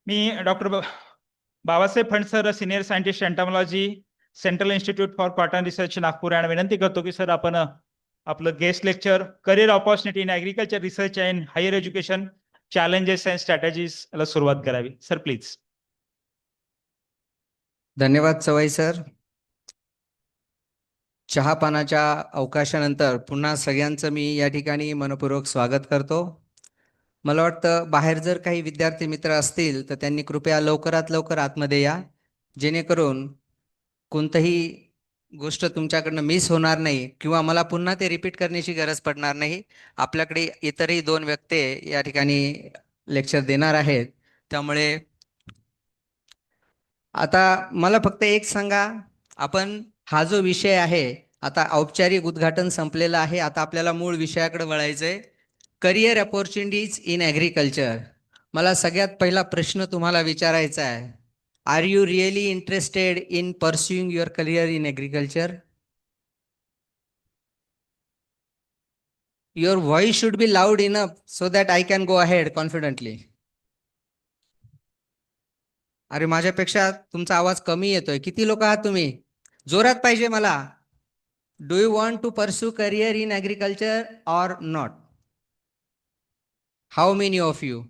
Me doctor Babasaheb Phand sir, senior scientist entomology, central institute for cotton research Nagpur, आणि विनंती करतो की सर आपण आपलं guest lecture career opportunity in agriculture research and higher education challenges and strategies ला सुरुवात करावी. Sir please. धन्यवाद सवाई सर. चहापानाच्या अवकाशानंतर पुन्हा सगळ्यांचं मी या ठिकाणी मनपूर्वक स्वागत करतो. मला वाटतं बाहेर जर काही विद्यार्थी मित्र असतील तर त्यांनी कृपया लवकरात लवकर आतमध्ये या, जेणेकरून कोणतंही गोष्ट तुमच्याकडनं मिस होणार नाही किंवा मला पुन्हा ते रिपीट करण्याची गरज पडणार नाही. आपल्याकडे इतरही 2 व्यक्ती या ठिकाणी लेक्चर देणार आहेत. त्यामुळे आता मला फक्त एक सांगा, आपण हा जो विषय आहे, आता औपचारिक उद्घाटन संपलेलं आहे. आता आपल्याला मूळ विषयाकडे वळायचंय. Career opportunities in agriculture. मला सगळ्यात पहिला प्रश्न तुम्हाला विचारायचा आहे, are you really interested in pursuing your career in agriculture? Your voice should be loud enough so that I can go ahead confidently. अरे माझ्यापेक्षा तुमचा आवाज कमी येतोय. किती लोक आहात तुम्ही? जोरात पाहिजे मला. Do you want to pursue career in agriculture or not? How many of you?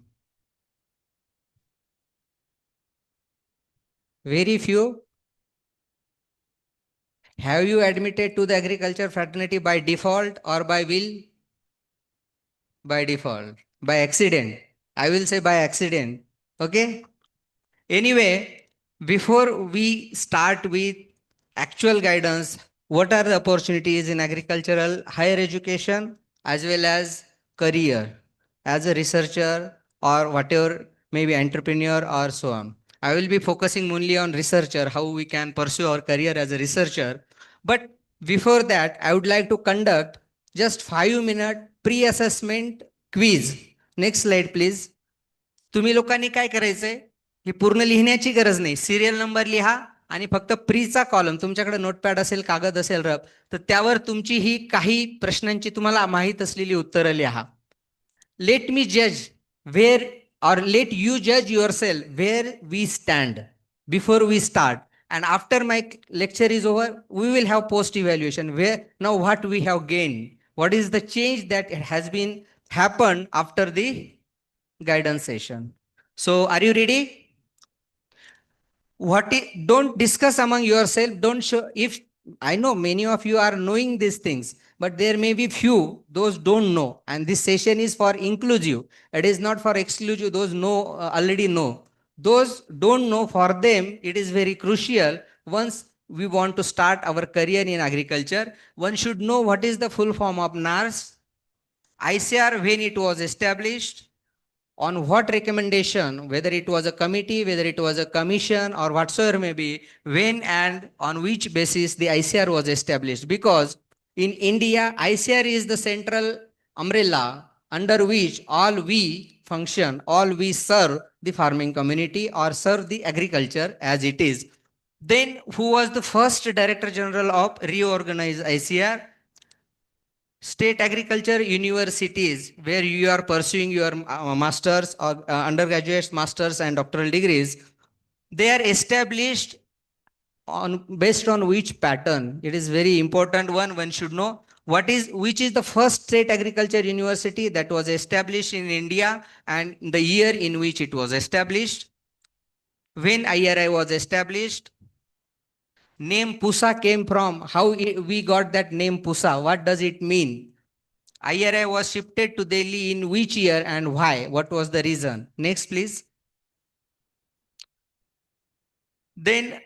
Very few. Have you admitted to the agriculture fraternity by default or by will? By default. By accident. I will say by accident. Okay? Anyway, before we start with actual guidance, what are the opportunities in agricultural higher education as well as career as a researcher or whatever, maybe entrepreneur or so on? I will be focusing only on researcher, how we can pursue our career as a researcher. But before that, I would like to conduct just 5-minute pre-assessment quiz. Next slide, please. तुम्ही लोकांनी काय करायचंय, ही पूर्ण लिहिण्याची गरज नाही. Serial number लिहा आणि फक्त प्रीचा कॉलम, तुमच्याकडे नोटपॅड असेल, कागद असेल रब, तर त्यावर तुमची ही काही प्रश्नांची तुम्हाला माहीत असलेली उत्तरं लिहा. लेट मी जज wear or let you judge yourself where we stand before we start, and after my lecture is over we will have post evaluation where now what we have gained, what is the change that has been happened after the guidance session. So are you ready? Don't discuss among yourself, don't show. If I know many of you are knowing these things, but there may be few those don't know, and this session is for inclusive, it is not for exclusive. Those know already know, those don't know, for them it is very crucial. Once we want to start our career in agriculture, one should know what is the full form of NARS, ICAR, when it was established, on what recommendation, whether it was a committee, whether it was a commission or whatsoever may be, when and on which basis the ICAR was established. Because in India, ICAR is the central umbrella under which all we function, all we serve the farming community or serve the agriculture as it is. Then who was the first Director General of reorganized ICAR? State agriculture universities, where you are pursuing your masters or undergraduate masters and doctoral degrees, they are established on based on which pattern? It is very important. One should know which is the first state agriculture university that was established in India and the year in which it was established, when IRI was established. Name PUSA came from, how we got that name PUSA, what does it mean? IRI was shifted to Delhi in which year and why? What was the reason? Next, please. Then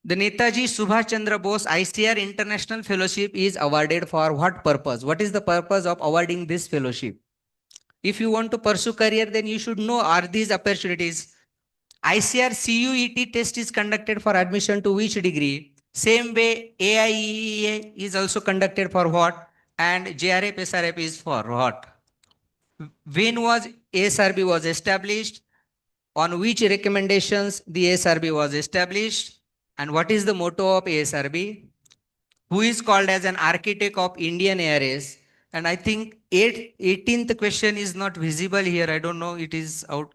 the Netaji Subhash Chandra Bose ICAR International Fellowship is awarded for what purpose? What is the purpose of awarding this fellowship? If you want to pursue career, then you should know, are these opportunities. ICAR CUET test is conducted for admission to which degree? Same way AIEA is also conducted for what? And JRF SRF is for what? When was ASRB was established? On which recommendations the ASRB was established? And what is the motto of ASRB? Who is called as an architect of Indian ARS? And I think 18th question is not visible here. I don't know, it is out.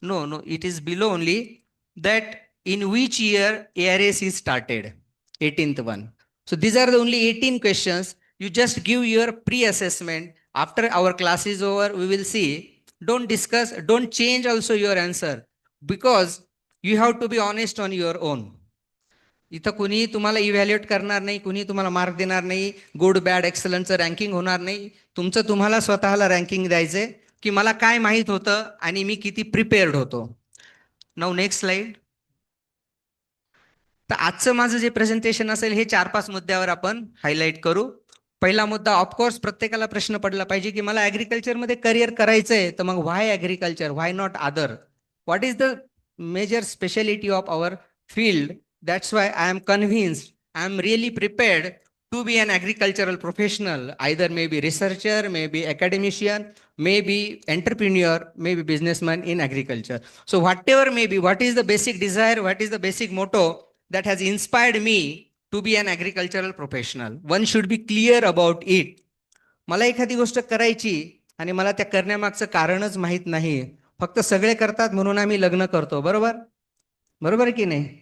No, it is below only that in which year ARS is started, 18th one. So these are the only 18 questions. You just give your pre-assessment. After our class is over, we will see. Don't discuss, don't change also your answer because you have to be honest on your own. इथं कुणी तुम्हाला evaluate करणार नाही, कुणी तुम्हाला mark देणार नाही, good bad एक्सलंटचं ranking होणार नाही. तुमचं तुम्हाला स्वतःला रँकिंग द्यायचंय की मला काय माहित होतं आणि मी किती प्रिपेअर्ड होतो. नाऊ नेक्स्ट स्लाइड. तर आजचं माझं जे प्रेझेंटेशन असेल हे 4-5 मुद्द्यावर आपण हायलाईट करू. पहिला मुद्दा, ऑफकोर्स प्रत्येकाला प्रश्न पडला पाहिजे की मला ॲग्रिकल्चरमध्ये करिअर करायचंय, तर मग why agriculture, why not other, what is the major speciality of our field? That's why I am convinced, I am really prepared to be an agricultural professional, either maybe researcher, maybe academician, maybe entrepreneur, maybe businessman in agriculture. So whatever may be, what is the basic desire, what is the basic motto that has inspired me to be an agricultural professional? One should be clear about it. मला एखादी गोष्ट करायची आणि मला त्या करण्यामागचं कारणच माहीत नाही. फक्त सगळे करतात म्हणून आम्ही लग्न करतो, बरोबर? बरोबर की नाही?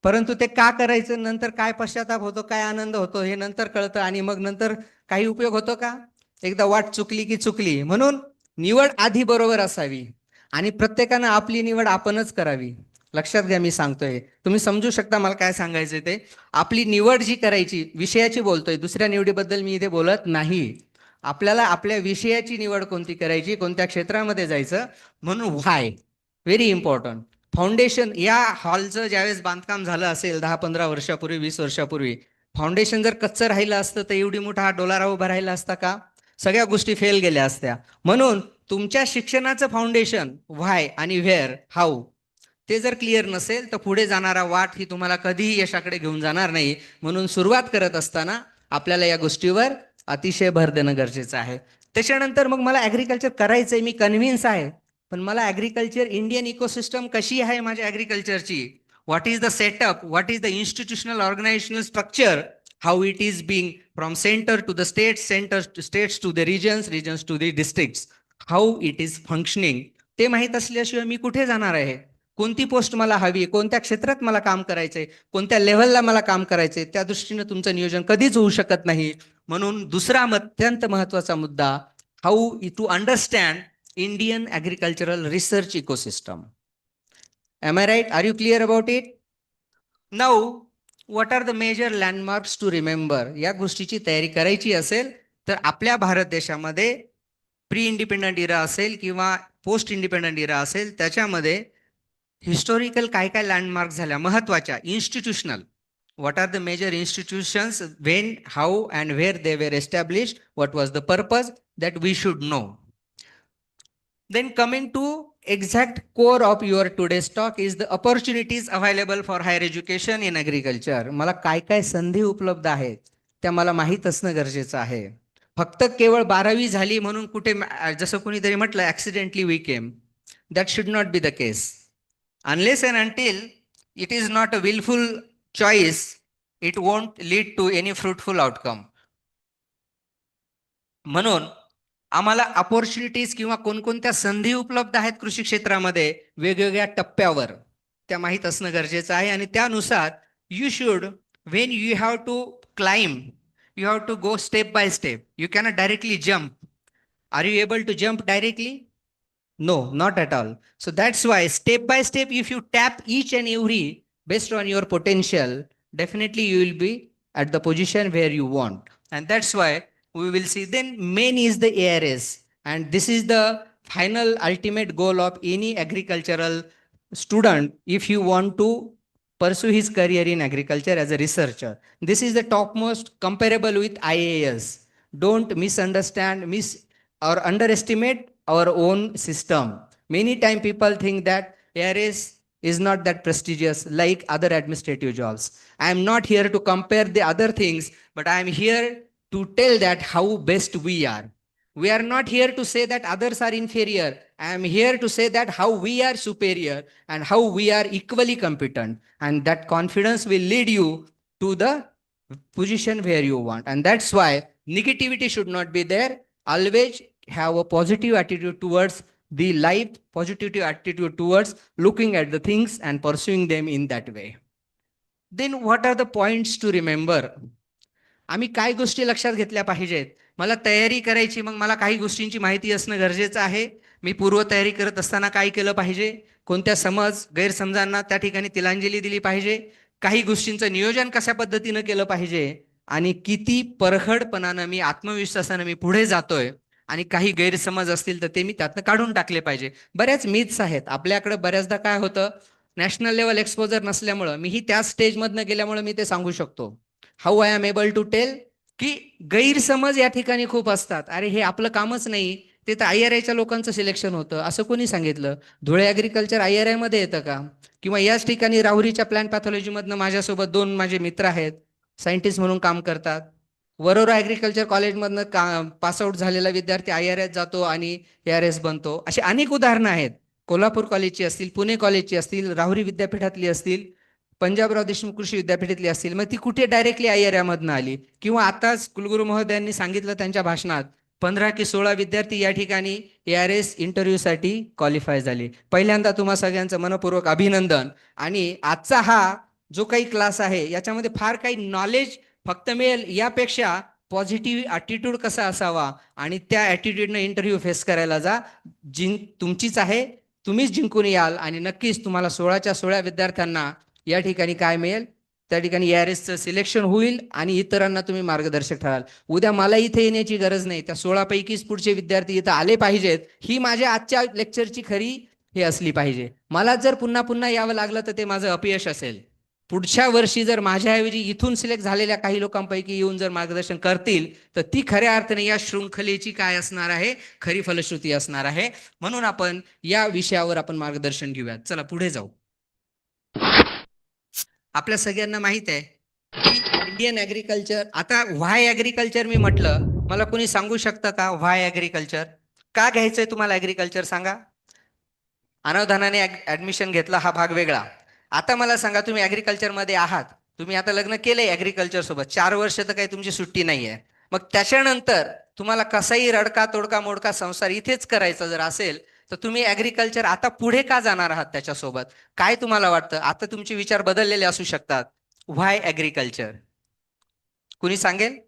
परंतु ते का करायचं, नंतर काय पश्चाताप होतो, काय आनंद होतो हे नंतर कळतं आणि मग नंतर काही उपयोग होतो का? एकदा वाट चुकली की चुकली. म्हणून निवड आधी बरोबर असावी आणि प्रत्येकानं आपली निवड आपणच करावी. लक्षात घ्या, मी सांगतोय, तुम्ही समजू शकता मला काय सांगायचंय ते. आपली निवड जी करायची, विषयाची बोलतोय, दुसऱ्या निवडीबद्दल मी इथे बोलत नाही. आपल्याला आपल्या विषयाची निवड कोणती करायची, कोणत्या क्षेत्रामध्ये जायचं, म्हणून व्हाय व्हेरी इम्पॉर्टंट. फाउंडेशन या हॉलचं ज्यावेळेस बांधकाम झालं असेल 10-15 वर्षापूर्वी, 20 वर्षापूर्वी, फाउंडेशन जर कच्चं राहिलं असतं तर एवढी मोठा हा डोलारा उभा राहिला असता का? सगळ्या गोष्टी फेल गेल्या असत्या. म्हणून तुमच्या शिक्षणाचं फाउंडेशन व्हाय आणि व्हेअर, हाऊ, ते जर क्लिअर नसेल तर पुढे जाणारा वाट ही तुम्हाला कधीही यशाकडे घेऊन जाणार नाही. म्हणून सुरुवात करत असताना आपल्याला या गोष्टीवर अतिशय भर देणं गरजेचं आहे. त्याच्यानंतर मग मला ॲग्रिकल्चर करायचंय, मी कन्व्हिन्स आहे, पण मला ॲग्रिकल्चर, इंडियन इकोसिस्टम कशी आहे माझ्या ॲग्रिकल्चरची, what is the setup, what is the institutional organisational structure, how it is being from centre to the states, centre states to the regions, regions to the districts, how it is functioning, ते माहीत असल्याशिवाय मी कुठे जाणार आहे? कोणती post मला हवी, कोणत्या क्षेत्रात मला काम करायचंय, कोणत्या लेव्हलला मला काम करायचंय, त्या दृष्टीने तुमचं नियोजन कधीच होऊ शकत नाही. म्हणून दुसरा अत्यंत महत्वाचा मुद्दा, how to understand Indian agricultural research ecosystem. Am I right? Are you clear about it? Now, what are the major landmarks to remember? या गोष्टीची तयारी करायची असेल तर आपल्या भारत देशामध्ये प्री इंडिपेंडंट इरा असेल किंवा पोस्ट इंडिपेंडंट इरा असेल, त्याच्यामध्ये हिस्टोरिकल काय काय लँडमार्क झाल्या महत्वाच्या, institutional, what are the major institutions, when, how and where they were established, what was the purpose, that we should know. Then coming to exact core of your today's talk is the opportunities available for higher education in agriculture. मला काय काय संधी उपलब्ध आहेत त्या मला माहीत असणं गरजेचं आहे. फक्त केवळ 12वी झाली म्हणून कुठे, जसं कोणीतरी म्हटलं, accidentally we came, that should not be the case. Unless and until it is not a willful choice, it won't lead to any fruitful outcome. म्हणून आम्हाला अपॉर्च्युनिटीज किंवा कोणकोणत्या संधी उपलब्ध आहेत कृषी क्षेत्रामध्ये वेगवेगळ्या टप्प्यावर, त्या माहीत असणं गरजेचं आहे. आणि त्यानुसार you should, when you have to climb, you have to go step by step. You cannot directly jump. Are you able to jump directly? No, not at all. So that's why step by step, if you tap each and every based on your potential, definitely you will be at the position where you want. And that's why we will see. Then main is the ARS, and this is the final ultimate goal of any agricultural student if you want to pursue his career in agriculture as a researcher. This is the topmost, comparable with IAS. Don't misunderstand, or underestimate our own system. Many times people think that ARS is not that prestigious like other administrative jobs. I am not here to compare the other things, but I am here to tell that how best we are. We are not here to say that others are inferior. I am here to say that how we are superior and how we are equally competent. And that confidence will lead you to the position where you want. And that's why negativity should not be there. Always have a positive attitude towards the life positive attitude towards looking at the things and pursuing them in that way. Then what are the points to remember? आम्ही काय गोष्टी लक्षात घेतल्या पाहिजेत? मला तयारी करायची, मग मला काही गोष्टींची माहिती असणं गरजेचं आहे. मी पूर्वतयारी करत असताना काय केलं पाहिजे? कोणत्या गैरसमजांना त्या ठिकाणी तिलांजली दिली पाहिजे? काही गोष्टींचं नियोजन कशा पद्धतीनं केलं पाहिजे? आणि किती परखडपणानं मी आत्मविश्वासानं मी पुढे जातोय आणि काही गैरसमज असतील तर ते मी त्यातनं काढून टाकले पाहिजे. बऱ्याच मिथ्स आहेत आपल्याकडे. बऱ्याचदा काय होतं, नॅशनल लेवल एक्सपोजर नसल्यामुळं, मीही त्या स्टेजमधनं गेल्यामुळे मी ते सांगू शकतो. हाऊ I am able to tell की गैरसमज या ठिकाणी खूप असतात. अरे हे आपलं कामच नाही, ते तर IRI लोकांचं सिलेक्शन होतं, असं कोणी सांगितलं? धुळे ॲग्रिकल्चर IRI मध्ये येतं का? किंवा याच ठिकाणी राहुरीच्या प्लांट पॅथॉलॉजीमधनं माझ्यासोबत 2 माझे मित्र आहेत, सायंटिस्ट म्हणून काम करतात. वरोरा ॲग्रिकल्चर कॉलेजमधनं पासआउट झालेला विद्यार्थी IRS जातो आणि ARS बनतो. अशी अनेक उदाहरणं आहेत. कोल्हापूर कॉलेजची असतील, पुणे कॉलेजची असतील, राहुरी विद्यापीठातली असतील, पंजाबराव देशमुख कृषी विद्यापीठातली असतील. मग ती कुठे डायरेक्टली IRI मधनं आली? किंवा आताच कुलगुरू महोदयांनी सांगितलं त्यांच्या भाषणात, 15 की 16 विद्यार्थी या ठिकाणी ARS इंटरव्ह्यूसाठी क्वालिफाय झाले. पहिल्यांदा तुम्हा सगळ्यांचं मनपूर्वक अभिनंदन. आणि आजचा हा जो काही क्लास आहे याच्यामध्ये फार काही नॉलेज फक्त मिळेल यापेक्षा पॉझिटिव्ह ॲटिट्यूड कसा असावा आणि त्या ॲटिट्यूडनं इंटरव्ह्यू फेस करायला जा. तुमचीच आहे, तुम्हीच जिंकून याल आणि नक्कीच तुम्हाला 16च्या 16 विद्यार्थ्यांना या ठिकाणी काय मिळेल? त्या ठिकाणी ARSचं सिलेक्शन होईल आणि इतरांना तुम्ही मार्गदर्शक ठराल. उद्या मला इथे येण्याची गरज नाही, त्या 16 पैकीच पुढचे विद्यार्थी इथं आले पाहिजेत, ही माझ्या आजच्या लेक्चरची खरी हे असली पाहिजे. मला जर पुन्हा पुन्हा यावं लागलं तर ते माझं अपयश असेल. पुढच्या वर्षी जर माझ्याऐवजी इथून सिलेक्ट झालेल्या काही लोकांपैकी येऊन जर मार्गदर्शन करतील तर ती खऱ्या अर्थाने या शृंखलेची काय असणार आहे? खरी फलश्रुती असणार आहे. म्हणून आपण या विषयावर आपण मार्गदर्शन घेऊयात. चला पुढे जाऊ. आपल्या सगळ्यांना माहित आहे की इंडियन ॲग्रिकल्चर, आता व्हाय ॲग्रिकल्चर मी म्हटलं, मला कोणी सांगू शकतं का व्हाय ॲग्रिकल्चर? का घ्यायचंय तुम्हाला ॲग्रिकल्चर सांगा? अनावधानाने ऍडमिशन घेतला हा भाग वेगळा. आता मला सांगा, तुम्ही ॲग्रिकल्चरमध्ये आहात, तुम्ही आता लग्न केलंय ॲग्रिकल्चर सोबत, 4 वर्ष तर काही तुमची सुट्टी नाही आहे. मग त्याच्यानंतर तुम्हाला कसाही रडका तोडका मोडका संसार इथेच करायचा जर असेल तर तुम्ही ॲग्रिकल्चर आता पुढे का जाणार आहात त्याच्यासोबत? काय तुम्हाला वाटतं? आता तुमचे विचार बदललेले असू शकतात. Why agriculture? कुणी सांगेल?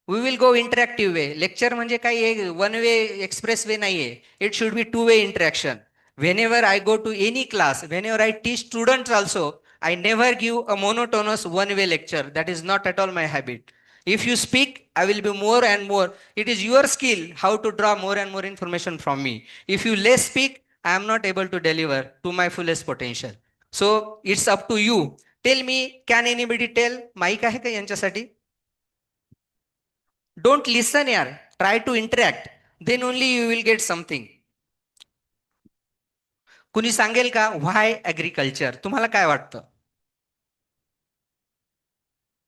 We will go interactive way. Lecture म्हणजे काही 1 वे एक्सप्रेस वे नाहीये. It should be 2 way interaction. Whenever I go to any class, whenever I teach students also, I never give a monotonous 1 way lecture. That is not at all my habit. If you speak, I will be more and more. It is your skill how to draw more and more information from me. If you less speak, I am not able to deliver to my fullest potential. So it's up to you. Tell me, can anybody tell? Mic आहे का यांच्यासाठी? Don't listen यार. Try to interact. Then only you will get something. कुणी सांगेल का why agriculture? तुम्हाला काय वाटतं?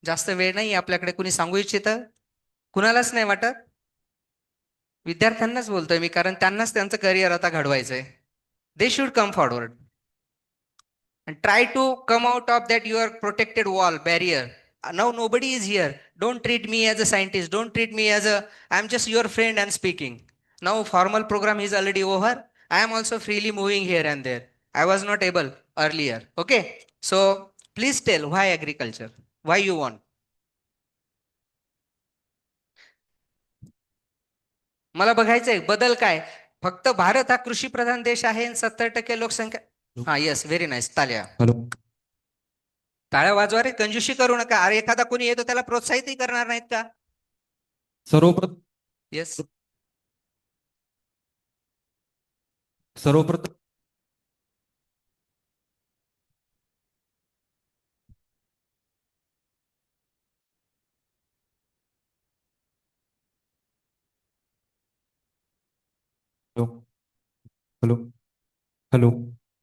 जास्त वेळ नाही आपल्याकडे. कुणी सांगू इच्छितं? कुणालाच नाही वाटत? विद्यार्थ्यांनाच बोलतोय मी, कारण त्यांनाच त्यांचं करिअर आता घडवायचंय. They should come forward and try to come out of that your protected wall barrier. Now nobody is here. Don't treat me as a scientist, don't treat me as a, I am just your friend and speaking. Now formal program is already over. I am also freely moving here and there. I was not able earlier. Okay, so please tell why agriculture, why you want? मला बघायचंय बदल काय. फक्त भारत हा कृषी प्रधान देश आहे, 70% लोकसंख्या. हा, yes, very nice. Talya. Hello. टाळ्या वाजवा रे, कंजूशी करू नका. अरे एखादा कोणी येतो त्याला प्रोत्साहितही करणार नाहीत का? सर्वप्रथम येस. सर्वप्रथम हॅलो हॅलो हॅलो.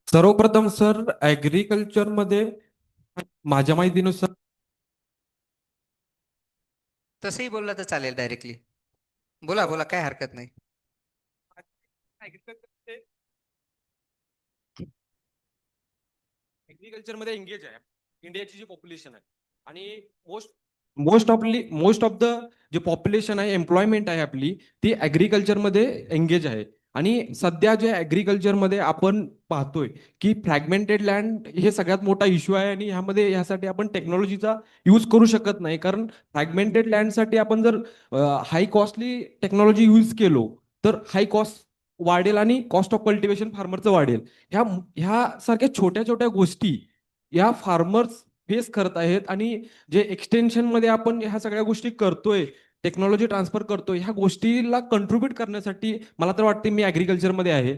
सर्वप्रथम सर, ऍग्रिकल्चर मध्ये माझ्या माहितीनुसार तसंही बोललं तर चालेल डायरेक्टली. बोला बोला, काय हरकत नाही. ऍग्रिकल्चर मध्ये एंगेज आहे इंडियाची जी पॉप्युलेशन आहे. आणि most of the J population आहे, एम्प्लॉयमेंट आहे आपली, ती ऍग्रिकल्चर मध्ये एंगेज आहे. आणि सध्या जे ॲग्रिकल्चरमध्ये आपण पाहतोय की फ्रॅगमेंटेड लँड हे सगळ्यात मोठा इश्यू आहे आणि ह्यासाठी आपण टेक्नॉलॉजीचा यूज करू शकत नाही. कारण फ्रॅगमेंटेड लँडसाठी आपण जर हाय कॉस्टली टेक्नॉलॉजी यूज केलो तर हाय कॉस्ट वाढेल आणि कॉस्ट ऑफ कल्टिवेशन फार्मरचं वाढेल. ह्या सारख्या छोट्या छोट्या गोष्टी या फार्मर्स फेस करत आहेत आणि जे एक्सटेन्शन मध्ये आपण ह्या सगळ्या गोष्टी करतोय, टेक्नॉलॉजी ट्रान्सफर करतोय, ह्या गोष्टीला कंट्रीब्युट करण्यासाठी मला तर वाटते मी ऍग्रिकल्चर मध्ये आहे.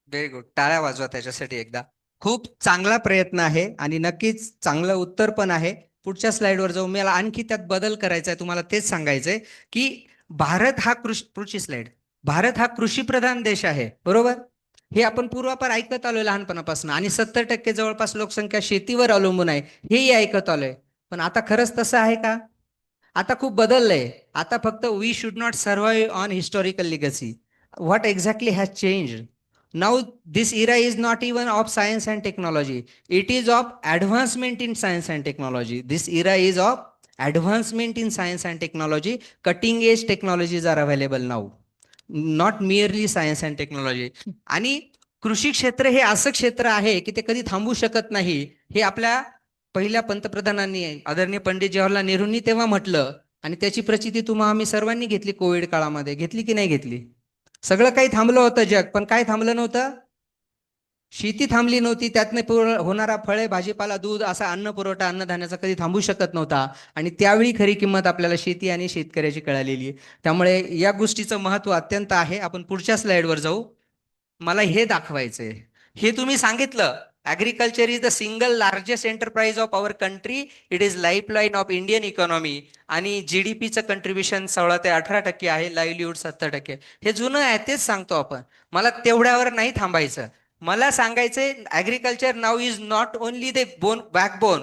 Very good. टाळ्या वाजवा त्याच्यासाठी एकदा. खूप चांगला प्रयत्न आहे आणि नक्कीच चांगलं उत्तर पण आहे. पुढच्या स्लाइडवर जाऊ. मला आणखी त्यात बदल करायचा आहे. तुम्हाला तेच सांगायचंय की भारत हा पुढची स्लाइड. भारत हा कृषीप्रधान देश आहे, बरोबर? हे आपण पूर्वापार ऐकत आलोय लहानपणापासून आणि 70% जवळपास लोकसंख्या शेतीवर अवलंबून आहे, हेही ऐकत आलोय. पण आता खरंच तसं आहे का? आता खूप बदललंय. आता फक्त we should not survive on historical legacy. What exactly has changed? Now this era is not even of science and technology. It is of advancement in science and technology. This era is of advancement in science and technology. Cutting edge technologies are available now. Not merely science and technology. आणि कृषी क्षेत्र हे असं क्षेत्र आहे की ते कधी थांबू शकत नाही. हे आपल्या पहिल्या पंतप्रधानांनी आदरणीय पंडित जवाहरलाल नेहरूंनी तेव्हा म्हटलं आणि त्याची प्रचिती तुम्हा आम्ही सर्वांनी घेतली कोविड काळामध्ये. घेतली की नाही घेतली? सगळं काही थांबलं होतं जग, पण काय थांबलं नव्हतं? शेती थांबली नव्हती. त्यातनं होणारा फळे, भाजीपाला, दूध असा अन्न पुरवठा अन्नधान्याचा कधी थांबू शकत नव्हता. आणि त्यावेळी खरी किंमत आपल्याला शेती आणि शेतकऱ्याची कळालेली आहे. त्यामुळे या गोष्टीचं महत्त्व अत्यंत आहे. आपण पुढच्या स्लाइडवर जाऊ. मला हे दाखवायचंय. हे तुम्ही सांगितलं, agriculture is the single largest enterprise of our country. It is lifeline of Indian economy. आणि जीडीपीचं कंट्रीब्युशन 16 ते 18% आहे, लाईव्हलीहूड 70%. हे जुनं आहे, तेच सांगतो आपण. मला तेवढ्यावर नाही थांबायचं. मला सांगायचंय agriculture now is not only the backbone.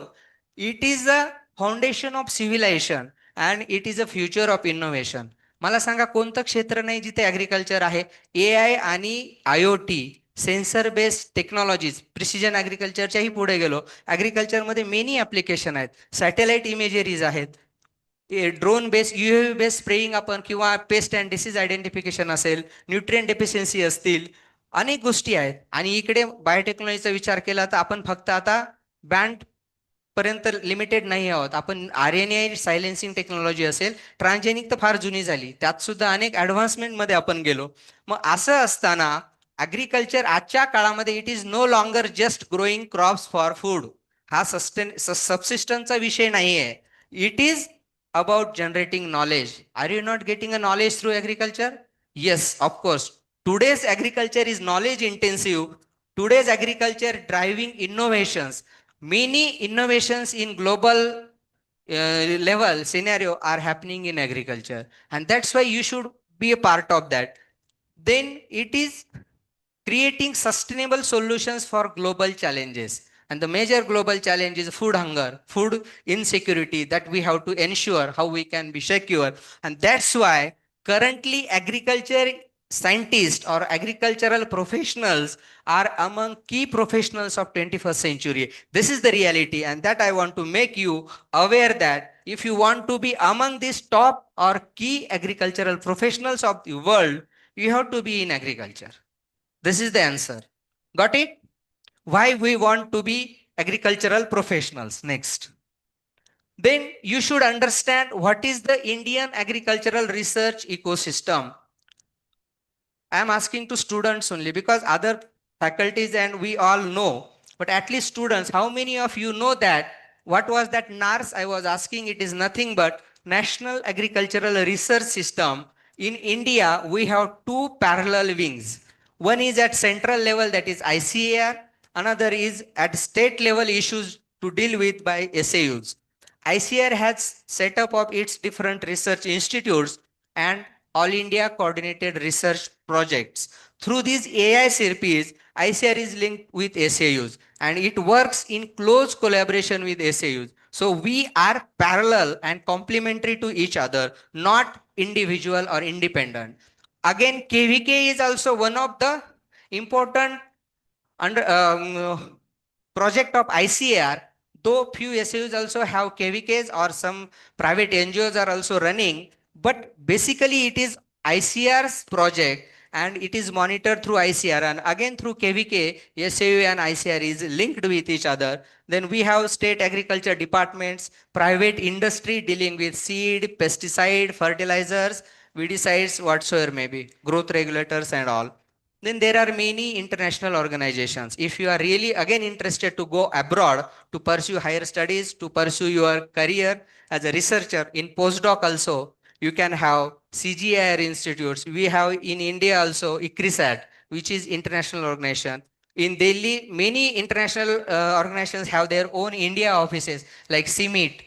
It is the foundation of civilization and it is a future of innovation. मला सांगा कोणतं क्षेत्र नाही जिथे ॲग्रिकल्चर आहे? AI आणि IoT, sensor based technologies, precision ॲग्रिकल्चरच्याही पुढे गेलो. ॲग्रिकल्चरमध्ये मेनी ॲप्लिकेशन आहेत. सॅटेलाइट इमेजरीज आहेत, drone based UAV based spraying आपण, किंवा पेस्ट अँड डिसीज आयडेंटिफिकेशन असेल, न्यूट्रिएंट डेफिशियन्सी असतील, अनेक गोष्टी आहेत. आणि इकडे बायोटेक्नॉलॉजीचा विचार केला तर आपण फक्त आता बँड पर्यंत लिमिटेड नाही आहोत. आपण RNA सायलेन्सिंग टेक्नॉलॉजी असेल, ट्रान्सजेनिक तर फार जुनी झाली, त्यात सुद्धा अनेक ॲडव्हान्समेंटमध्ये आपण गेलो. मग असं असताना ॲग्रिकल्चर आजच्या काळामध्ये it is no longer just growing crops for food. हा सबसिस्टन्सचा विषय नाही आहे. It is about generating knowledge. Are you not getting a knowledge through agriculture? Yes, of course. Today's agriculture is knowledge intensive. Today's agriculture driving innovations. Many innovations in global level scenario are happening in agriculture. And that's why you should be a part of that. Then it is creating sustainable solutions for global challenges. And the major global challenge is food hunger, food insecurity, that we have to ensure how we can be secure. And that's why currently agriculture scientists or agricultural professionals are among key professionals of 21st century. This is the reality, and that I want to make you aware that if you want to be among these top or key agricultural professionals of the world, you have to be in agriculture. This is the answer. Got it? Why we want to be agricultural professionals. Next. Then you should understand what is the Indian agricultural research ecosystem. I am asking to students only because other faculties and we all know, but at least students, how many of you know that what was that NARS I was asking? It is nothing but National Agricultural Research System. In India, we have two parallel wings. One is at central level, that is ICAR. Another is at state level issues to deal with by SAUs. ICAR has set up of its different research institutes and All India Coordinated Research Projects. Through these AI CRPs, ICAR is linked with SAUs and it works in close collaboration with SAUs. So we are parallel and complementary to each other, not individual or independent. Again, KVK is also one of the important project of ICAR, though few SAUs also have KVKs or some private NGOs are also running, but basically it is ICAR's project and it is monitored through ICR, and again through KVK, SAU and ICR is linked with each other. Then we have state agriculture departments, private industry dealing with seed, pesticide, fertilizers, weedicides, whatsoever may be, growth regulators and all. Then there are many international organizations. If you are really again interested to go abroad to pursue higher studies, to pursue your career as a researcher in postdoc also, you can have CGIR institutes. We have in India also ICRISAT, which is international organization. In Delhi, many international organizations have their own India offices, like CIMIT,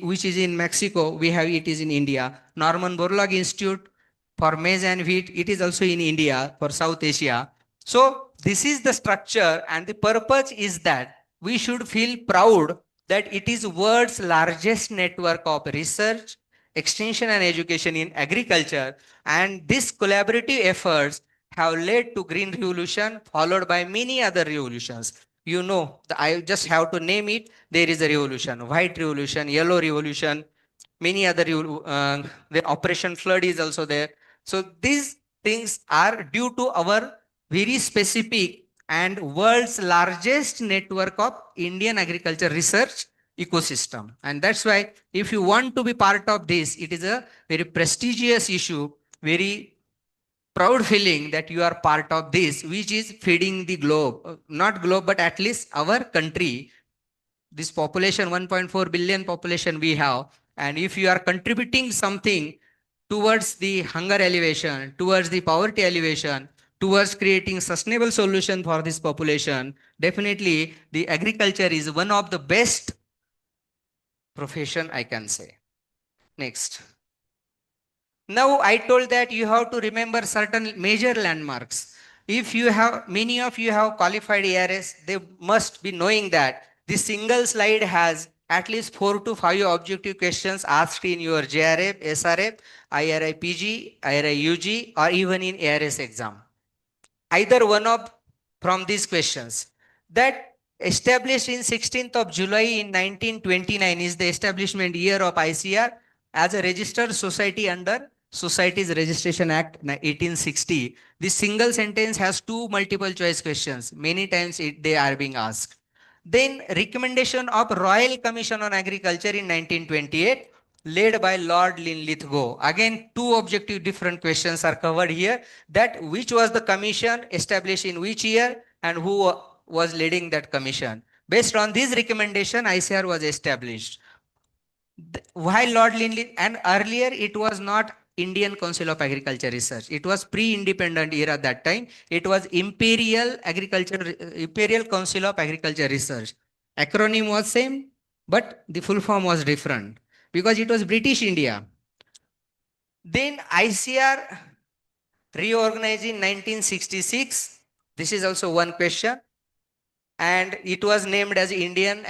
which is in Mexico. We have it is in India. Norman Borlaug Institute for maize and wheat, it is also in India for South Asia. So this is the structure, and the purpose is that we should feel proud that it is world's largest network of research, extension and education in agriculture, and these collaborative efforts have led to green revolution followed by many other revolutions. You know, I just have to name it. There is a revolution, white revolution, yellow revolution, many other then Operation Flood is also there. So these things are due to our very specific and world's largest network of Indian agriculture research ecosystem. And that's why if you want to be part of this, it is a very prestigious issue, very proud feeling that you are part of this, which is feeding the globe, not globe, but at least our country. This population, 1.4 billion population we have, and if you are contributing something towards the hunger elevation, towards the poverty elevation, towards creating sustainable solution for this population, definitely the agriculture is one of the best profession, I can say. Next. Now I told that you have to remember certain major landmarks. If you have, many of you have qualified ARS, they must be knowing that this single slide has at least 4 to 5 objective questions asked in your JRF, SRF, IRI PG, IRI UG, or even in ARS exam. Either one of from these questions. That established in 16th of July in 1929 is the establishment year of ICR as a registered society under Societies Registration Act 1860. This single sentence has 2 multiple choice questions. Many times they are being asked. Then recommendation of Royal Commission on Agriculture in 1928 led by Lord Linlithgow. Again, 2 objective different questions are covered here. That which was the commission established in which year and who was leading that commission. Based on this recommendation, ICR was established. Why Lord Linley? And earlier it was not Indian Council of Agriculture Research. It was pre-independent era that time. It was Imperial Council of Agriculture Research. Acronym was same, but the full form was different because it was British India. Then ICR reorganized in 1966. This is also one question. And it was named as Indian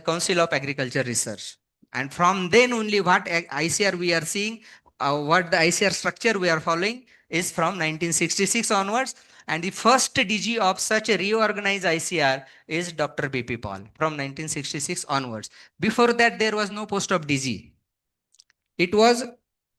Council of Agriculture Research. And from then only what ICR we are seeing, what the ICR structure we are following is from 1966 onwards. And the first DG of such a reorganized ICR is Dr. B.P. Paul from 1966 onwards. Before that, there was no post of DG. It was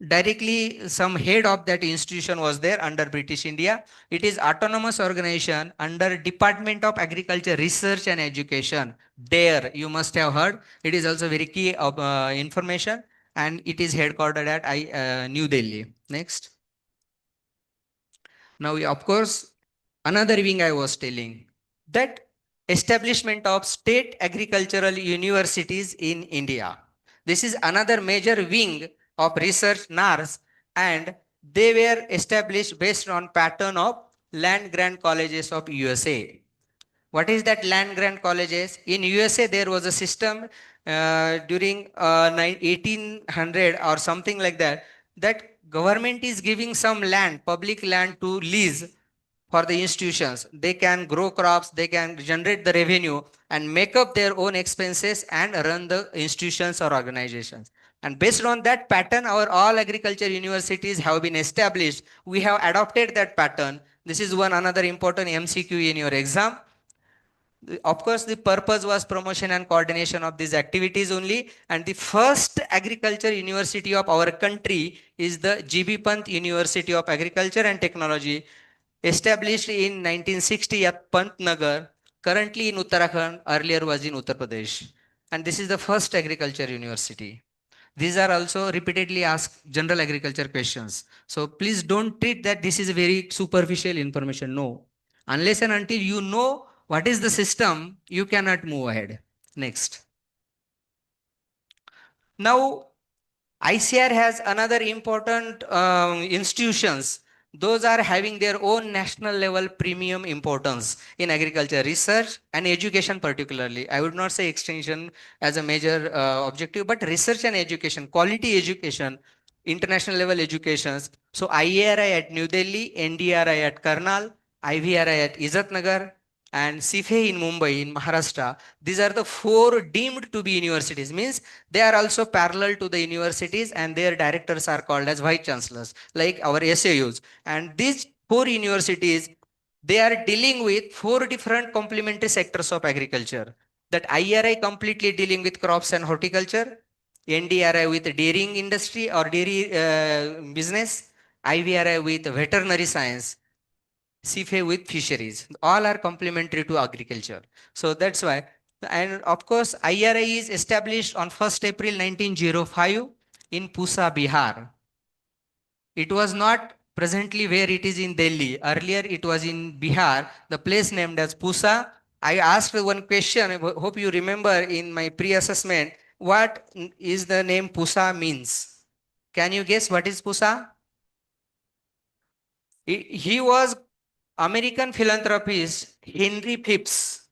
directly some head of that institution was there under British India. It is autonomous organization under Department of Agriculture Research and Education. DARE, you must have heard. It is also very key of information, and it is headquartered at New Delhi. Next. Now, of course, another wing I was telling, that establishment of state agricultural universities in India. This is another major wing of research NARS, and they were established based on pattern of land grant colleges of USA. What is that land grant colleges? In USA, there was a system during 1800 or something like that, that government is giving some land, public land to lease for the institutions. They can grow crops, they can generate the revenue and make up their own expenses and run the institutions or organizations. And based on that pattern, our all agriculture universities have been established. We have adopted that pattern. This is one another important MCQ in your exam. Of course, the purpose was promotion and coordination of these activities only. And the first agriculture university of our country is the GB Pant University of Agriculture and Technology. established in 1960 at Pantnagar, currently in Uttarakhand, earlier was in Uttar Pradesh. And this is the first agriculture university. These are also repeatedly asked general agriculture questions. So please don't treat that this is very superficial information. No. Unless and until you know what is the system, you cannot move ahead. Next. Now, ICAR has another important institutions. Those are having their own national level premium importance in agriculture research and education particularly. I would not say extension as a major objective, but research and education, quality education, international level educations. So IARI at New Delhi, NDRI at Karnal, IVRI at Izatnagar, and CIFE in Mumbai, in Maharashtra. These are the 4 deemed to be universities, means they are also parallel to the universities and their directors are called as vice chancellors, like our SAUs. And these 4 universities, they are dealing with 4 different complementary sectors of agriculture. That IRI completely dealing with crops and horticulture, NDRI with dairying industry or dairy business, IVRI with veterinary science, CFA with fisheries. All are complementary to agriculture. So that's why. And of course, IRI is established on 1st April 1905 in Pusa, Bihar. It was not presently where it is in Delhi. Earlier, it was in Bihar, the place named as Pusa. I asked one question, I hope you remember in my pre-assessment, what is the name Pusa means? Can you guess what is Pusa? He was American philanthropist Henry Phipps.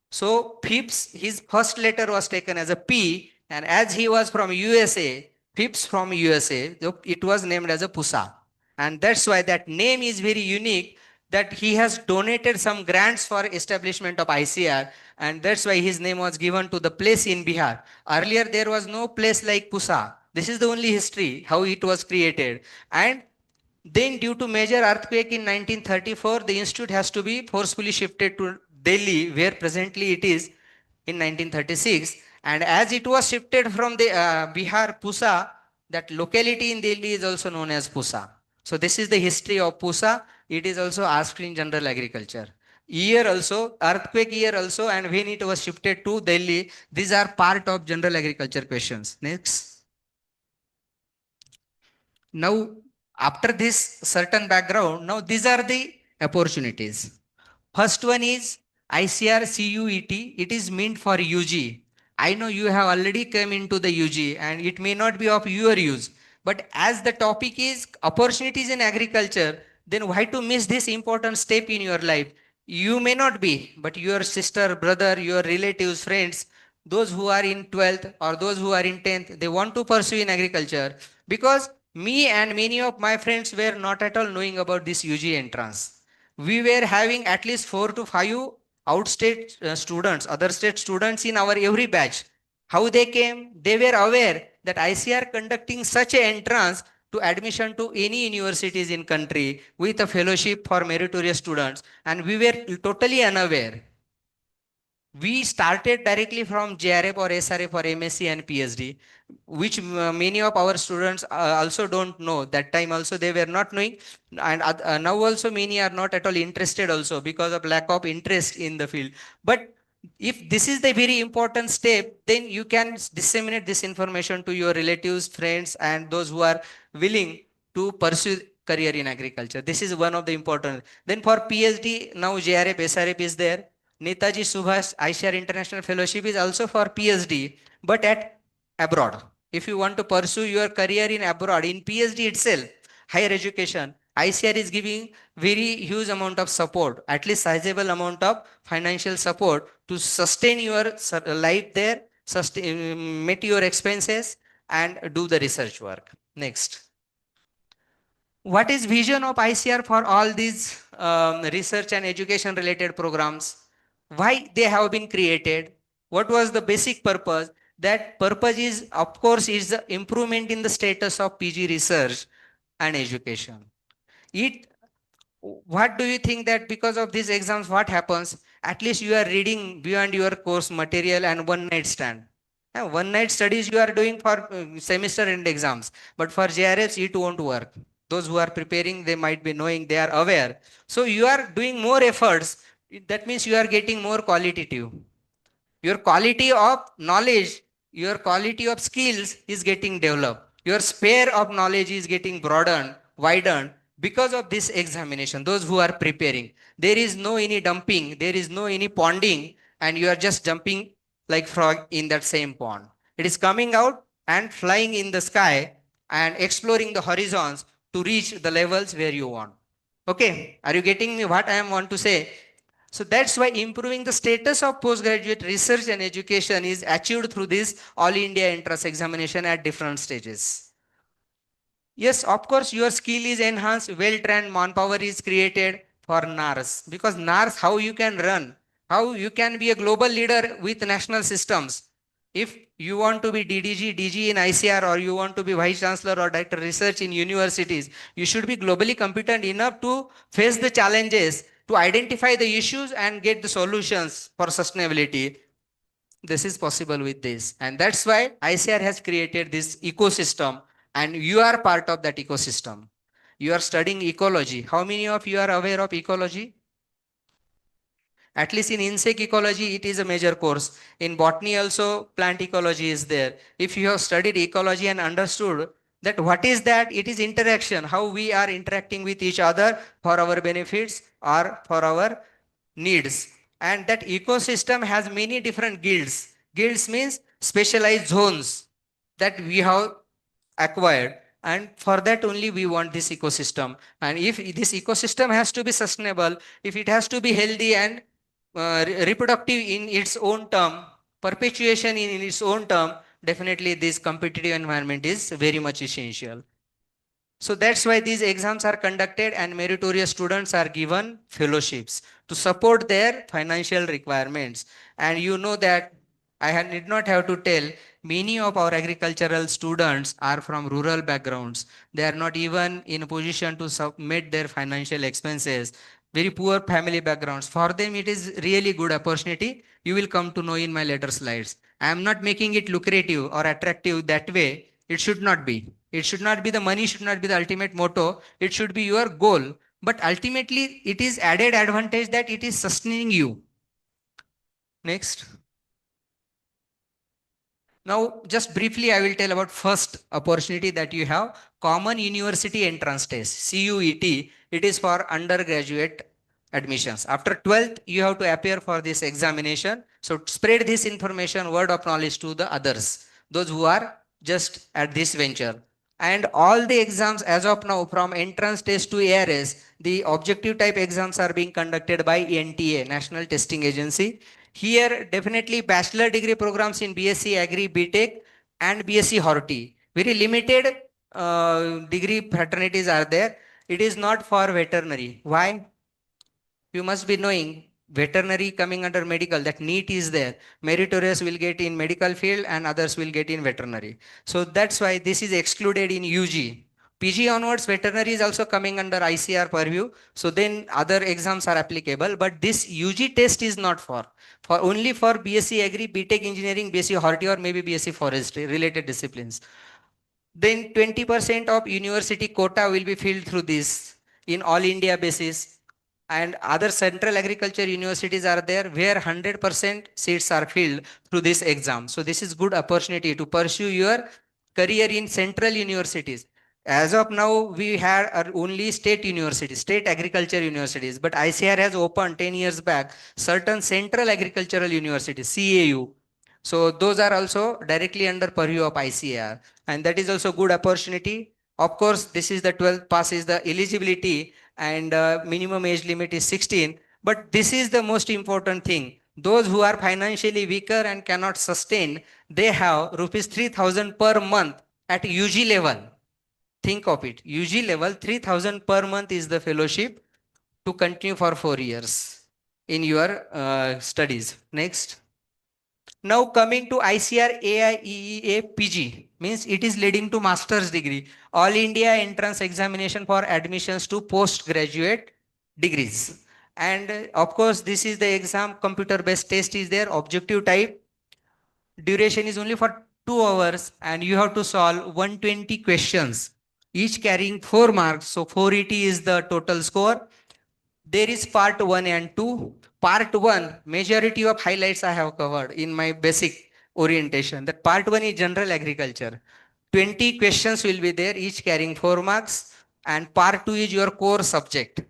So Phipps, his first letter was taken as a P, and as he was from USA, Phipps from USA, it was named as a Pusa. And that's why that name is very unique, that he has donated some grants for establishment of ICR, and that's why his name was given to the place in Bihar. Earlier there was no place like Pusa. This is the only history, how it was created. And then due to major earthquake in 1934, the institute has to be forcefully shifted to Delhi, where presently it is in 1936. And as it was shifted from the Bihar, Pusa, that locality in Delhi is also known as Pusa. So this is the history of Pusa. It is also asked in general agriculture. Year also, earthquake year also, and when it was shifted to Delhi, these are part of general agriculture questions. Next. Now, after this certain background, now these are the opportunities. First one is ICR CUET. It is meant for UG. I know you have already come into the UG and it may not be of your use. But as the topic is opportunities in agriculture, then why to miss this important step in your life? You may not be, but your sister, brother, your relatives, friends, those who are in 12th or those who are in 10th, they want to pursue in agriculture, because me and many of my friends were not at all knowing about this UG entrance. We were having at least 4 to 5 outstate students, other state students in our every batch. How they came? They were aware that ICR conducting such an entrance to admission to any universities in country with a fellowship for meritorious students, and we were totally unaware. We started directly from JRF or SRF for MSc and PhD, which many of our students also don't know. That time also they were not knowing, and now also many are not at all interested also because of lack of interest in the field. But if this is the very important step, then you can disseminate this information to your relatives, friends, and those who are willing to pursue career in agriculture. This is one of the important. Then for PhD, now JRF, SRF is there. Netaji Subhash ICAR International Fellowship is also for PhD, but at abroad. If you want to pursue your career in abroad, in PhD itself, higher education, ICAR is giving very huge amount of support, at least sizable amount of financial support to sustain your life there, sustain, meet your expenses and do the research work. Next. What is vision of ICR for all these research and education related programs? Why they have been created? What was the basic purpose? That purpose is, of course, is the improvement in the status of PG research and education. What do you think that because of these exams, what happens? At least you are reading beyond your course material and one night stand. One night studies you are doing for semester end exams, but for JRFs it won't work. Those who are preparing, they might be knowing, they are aware. So you are doing more efforts. That means you are getting more qualitative. Your quality of knowledge, your quality of skills is getting developed. Your sphere of knowledge is getting broadened, widened because of this examination. Those who are preparing, there is no any dumping, there is no any ponding, and you are just jumping like frog in that same pond. It is coming out and flying in the sky and exploring the horizons to reach the levels where you want. Okay, are you getting me what I am want to say? So that's why improving the status of postgraduate research and education is achieved through this All India entrance examination at different stages. Yes, of course, your skill is enhanced, well-trained manpower is created for NARS. Because NARS, how you can run, how you can be a global leader with national systems. If you want to be DDG, DG in ICAR, or you want to be Vice Chancellor or Director Research in universities, you should be globally competent enough to face the challenges, to identify the issues and get the solutions for sustainability. This is possible with this. And that's why ICR has created this ecosystem, and you are part of that ecosystem. You are studying ecology. How many of you are aware of ecology? At least in insect ecology, it is a major course. In botany also, plant ecology is there. If you have studied ecology and understood that what is that, it is interaction, how we are interacting with each other for our benefits or for our needs. And that ecosystem has many different guilds. Guilds means specialized zones that we have acquired, and for that only we want this ecosystem. And if this ecosystem has to be sustainable, if it has to be healthy and reproductive in its own term, perpetuation in its own term, definitely this competitive environment is very much essential. So that's why these exams are conducted and meritorious students are given fellowships to support their financial requirements. And you know that need not have to tell, many of our agricultural students are from rural backgrounds. They are not even in a position to submit their financial expenses. Very poor family backgrounds. For them, it is really good opportunity. You will come to know in my later slides. I am not making it lucrative or attractive that way. It should not be. It should not be the money, should not be the ultimate motto. It should be your goal. But ultimately, it is added advantage that it is sustaining you. Next. Now, just briefly, I will tell about first opportunity that you have, Common University Entrance Test, CUET. It is for undergraduate admissions. After 12th, you have to appear for this examination. So spread this information, word of knowledge to the others, those who are just at this venture. And all the exams as of now, from entrance test to ARS, the objective type exams are being conducted by NTA, National Testing Agency. Here, definitely bachelor degree programs in BSc Agri, BTech and BSc Horti. Very limited degree fraternities are there. It is not for veterinary. Why? You must be knowing veterinary coming under medical, that NEET is there. Meritorious will get in medical field and others will get in veterinary. So that's why this is excluded in UG. PG onwards, veterinary is also coming under ICAR purview. So then other exams are applicable, but this UG test is not for only for BSc Agri, BTech Engineering, BSc Horti or maybe BSc Forestry related disciplines. Then 20% of university quota will be filled through this in all India basis. And other central agriculture universities are there where 100% seats are filled through this exam. So this is good opportunity to pursue your career in central universities. As of now, we had only state universities, state agriculture universities, but ICAR has opened 10 years back certain central agricultural universities, CAU. So those are also directly under purview of ICAR, and that is also good opportunity. Of course, this is the 12th pass is the eligibility, and minimum age limit is 16. But this is the most important thing. Those who are financially weaker and cannot sustain, they have rupees 3,000 per month at UG level. Think of it. UG level 3,000 per month is the fellowship to continue for 4 years in your studies. Next. Now coming to ICR AIEEA PG, means it is leading to master's degree. All India entrance examination for admissions to postgraduate degrees. And of course, this is the exam, computer based test is there, objective type. Duration is only for 2 hours and you have to solve 120 questions each carrying 4 marks. So 480 is the total score. There is part 1 and 2. Part 1, majority of highlights I have covered in my basic orientation. That part 1 is general agriculture. 20 questions will be there, each carrying 4 marks. And part 2 is your core subject,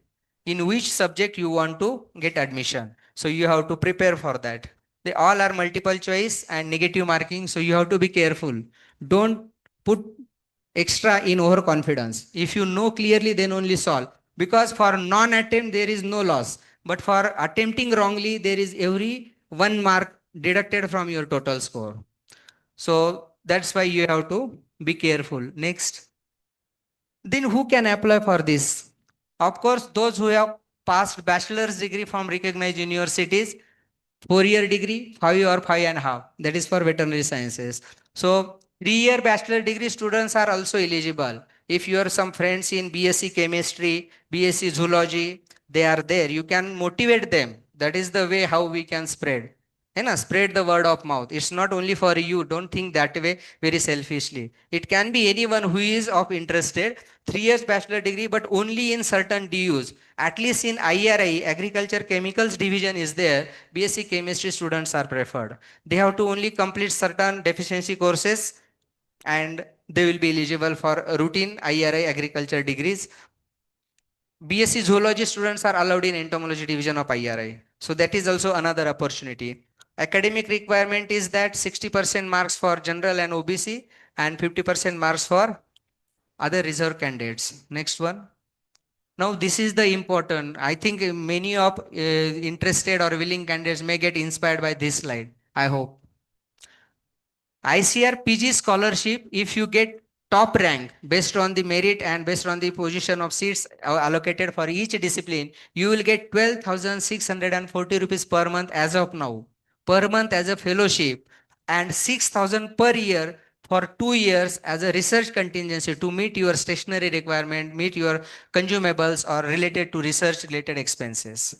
in which subject you want to get admission. So you have to prepare for that. They all are multiple choice and negative marking. So you have to be careful. Don't put extra in overconfidence. If you know clearly, then only solve. Because for non-attempt, there is no loss. But for attempting wrongly, there is every 1 mark deducted from your total score. So that's why you have to be careful. Next. Then who can apply for this? Of course, those who have passed bachelor's degree from recognized universities, 4-year degree, 5 or 5.5. That is for veterinary sciences. So 3-year bachelor degree students are also eligible. If you are some friends in BSc chemistry, BSc zoology, they are there. You can motivate them. That is the way how we can spread. Spread the word of mouth. It's not only for you. Don't think that way very selfishly. It can be anyone who is of interested. 3 years bachelor degree, but only in certain DUs. At least in IRI, agriculture chemicals division is there. BSc chemistry students are preferred. They have to only complete certain deficiency courses and they will be eligible for routine IRI agriculture degrees. BSc zoology students are allowed in entomology division of IRI. So that is also another opportunity. Academic requirement is that 60% marks for general and OBC and 50% marks for other reserve candidates. Next one. Now this is the important. I think many of interested or willing candidates may get inspired by this slide. I hope. ICAR PG scholarship, if you get top rank based on the merit and based on the position of seats allocated for each discipline, you will get 12,640 rupees per month as of now. Per month as a fellowship and 6,000 per year for 2 years as a research contingency to meet your stationery requirement, meet your consumables or related to research related expenses.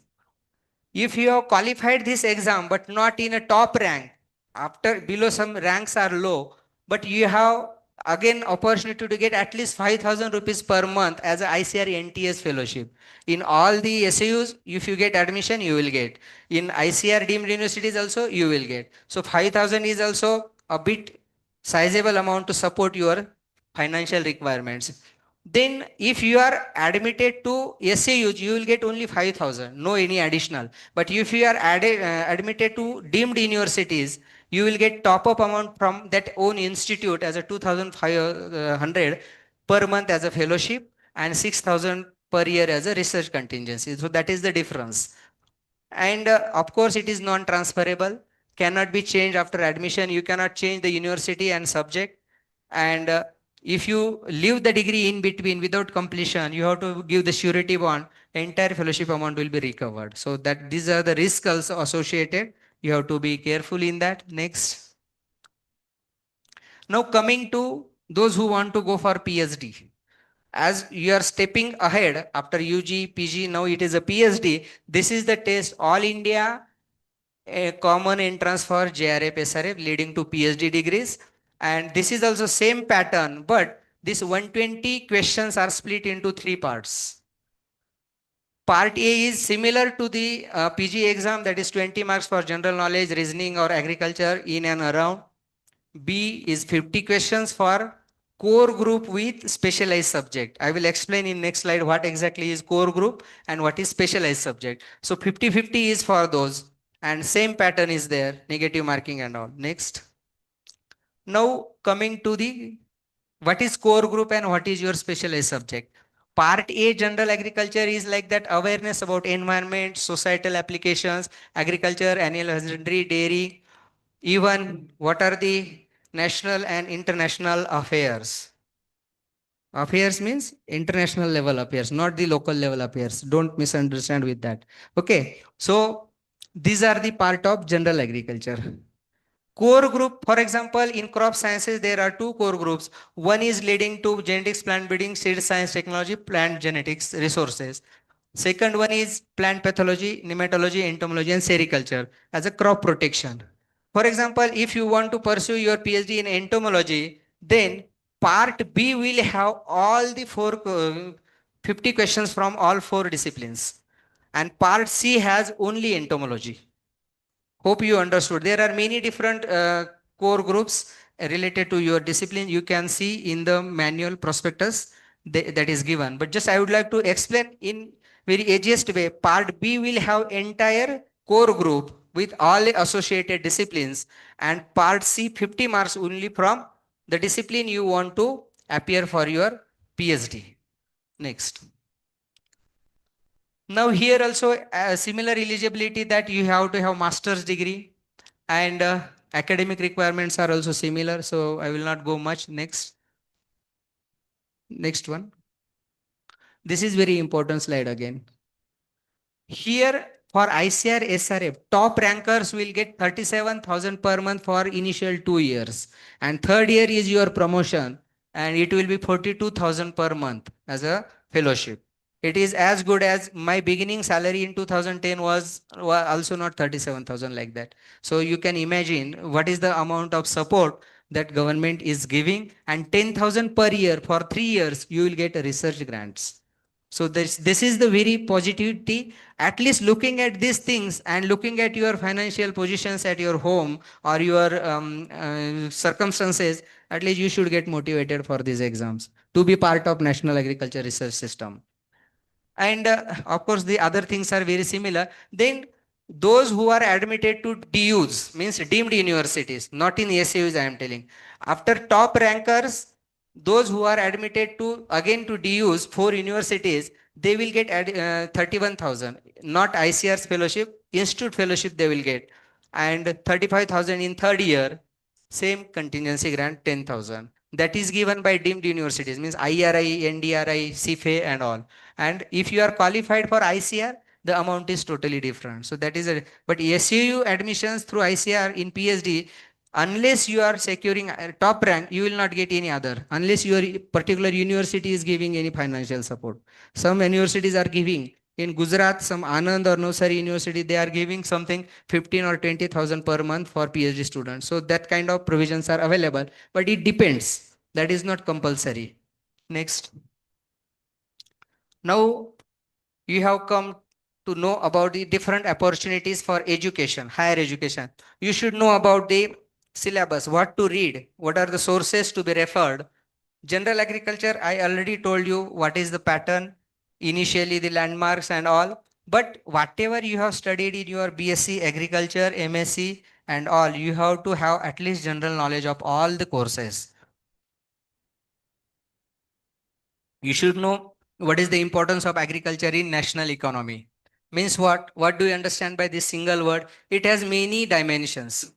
If you have qualified this exam but not in a top rank, after below some ranks are low, but you have again opportunity to get at least 5,000 rupees per month as a ICR NTS fellowship. In all the SAUs, if you get admission, you will get. In ICR deemed universities also, you will get. So 5,000 is also a bit sizable amount to support your financial requirements. Then if you are admitted to SAUs, you will get only 5,000, no any additional. But if you are admitted to deemed universities, you will get top up amount from that own institute as a 2,500 per month as a fellowship and 6,000 per year as a research contingency. So that is the difference. And of course it is non-transferable, cannot be changed after admission. You cannot change the university and subject. And if you leave the degree in between without completion, you have to give the surety bond, entire fellowship amount will be recovered. So that these are the risks also associated. You have to be careful in that. Next. Now coming to those who want to go for PhD. As you are stepping ahead after UG, PG, now it is a PhD. This is the test, All India a common entrance for JRF, SRF leading to PhD degrees. And this is also same pattern, but this 120 questions are split into 3 parts. Part A is similar to the PG exam, that is 20 marks for general knowledge, reasoning or agriculture in and around. B is 50 questions for core group with specialized subject. I will explain in next slide what exactly is core group and what is specialized subject. So 50-50 is for those and same pattern is there, negative marking and all. Next. Now coming to the what is core group and what is your specialized subject. Part A general agriculture is like that awareness about environment, societal applications, agriculture, animal husbandry, dairy, even what are the national and international affairs. Affairs means international level affairs, not the local level affairs. Don't misunderstand with that. Okay. So these are the part of general agriculture. Core group, for example, in crop sciences, there are 2 core groups. One is leading to genetics, plant breeding, seed science, technology, plant genetics, resources. Second one is plant pathology, nematology, entomology, and sericulture as a crop protection. For example, if you want to pursue your PhD in entomology, then part B will have all the 50 questions from all 4 disciplines. And part C has only entomology. Hope you understood. There are many different core groups related to your discipline. You can see in the manual prospectus that is given. But just I would like to explain in very easiest way. Part B will have entire core group with all associated disciplines, and part C 50 marks only from the discipline you want to appear for your PhD. Next. Now here also a similar eligibility that you have to have master's degree, and academic requirements are also similar. So I will not go much. Next one. This is very important slide again. Here for ICAR SRF, top rankers will get 37,000 per month for initial 2 years, and third year is your promotion, and it will be 42,000 per month as a fellowship. It is as good as my beginning salary in 2010 was also not 37,000 like that. So you can imagine what is the amount of support that government is giving, and 10,000 per year for 3 years you will get research grants. So this is the very positivity. At least looking at these things and looking at your financial positions at your home or your circumstances, at least you should get motivated for these exams to be part of National Agriculture Research System. And of course the other things are very similar. Then those who are admitted to DUs, means deemed universities, not in SAUs I am telling. After top rankers, those who are admitted to again to DUs, 4 universities, they will get 31,000, not ICR's fellowship, institute fellowship they will get, and 35,000 in third year, same contingency grant 10,000. That is given by deemed universities, means IRI, NDRI, CFA and all. And if you are qualified for ICR, the amount is totally different. So that is but SAU admissions through ICR in PhD, unless you are securing a top rank, you will not get any other, unless your particular university is giving any financial support. Some universities are giving. In Gujarat, some Anand or Navsari University, they are giving something 15 or 20,000 per month for PhD students. So that kind of provisions are available, but it depends. That is not compulsory. Next. Now you have come to know about the different opportunities for education, higher education. You should know about the syllabus, what to read, what are the sources to be referred. General agriculture, I already told you what is the pattern, initially the landmarks and all. But whatever you have studied in your BSc agriculture, MSc and all, you have to have at least general knowledge of all the courses. You should know what is the importance of agriculture in national economy. Means what? What do you understand by this single word? It has many dimensions.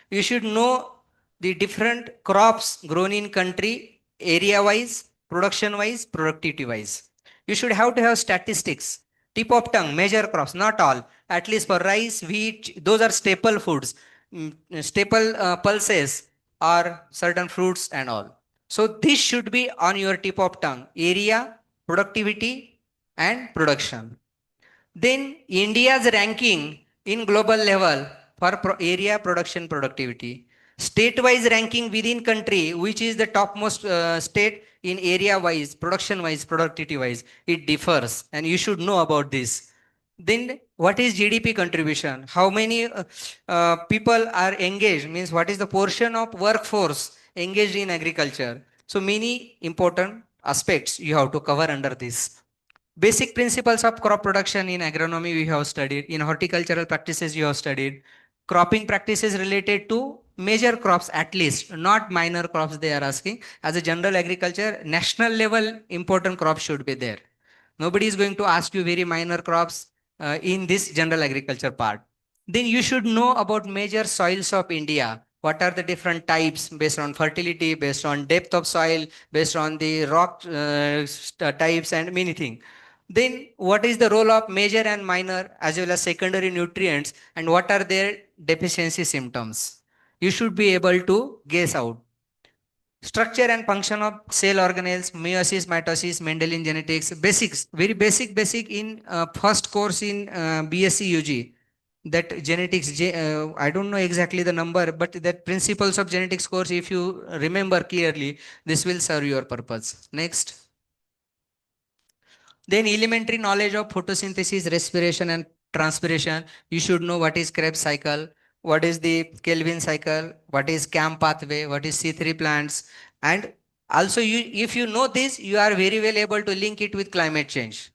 You should know the different crops grown in country, area wise, production wise, productivity wise. You should have to have statistics, tip of tongue, major crops, not all. At least for rice, wheat, those are staple foods, staple pulses or certain fruits and all. So this should be on your tip of tongue, area, productivity and production. Then India's ranking in global level for area, production, productivity. State-wise ranking within country, which is the topmost state in area-wise, production-wise, productivity-wise, it differs, and you should know about this. Then what is GDP contribution? How many people are engaged? Means what is the portion of workforce engaged in agriculture? So many important aspects you have to cover under this. Basic principles of crop production in agronomy we have studied. In horticultural practices you have studied. Cropping practices related to major crops at least, not minor crops they are asking. As a general agriculture, national level important crops should be there. Nobody is going to ask you very minor crops in this general agriculture part. Then you should know about major soils of India. What are the different types based on fertility, based on depth of soil, based on the rock types and many things. Then what is the role of major and minor as well as secondary nutrients and what are their deficiency symptoms? You should be able to guess out. Structure and function of cell organelles, meiosis, mitosis, Mendelian genetics, basics, very basic in first course in BSc UG. that genetics, I don't know exactly the number, but that principles of genetics course, if you remember clearly, this will serve your purpose. Next. Then elementary knowledge of photosynthesis, respiration and transpiration. You should know what is Krebs cycle, what is the Kelvin cycle, what is CAM pathway, what is C3 plants. And also if you know this, you are very well able to link it with climate change.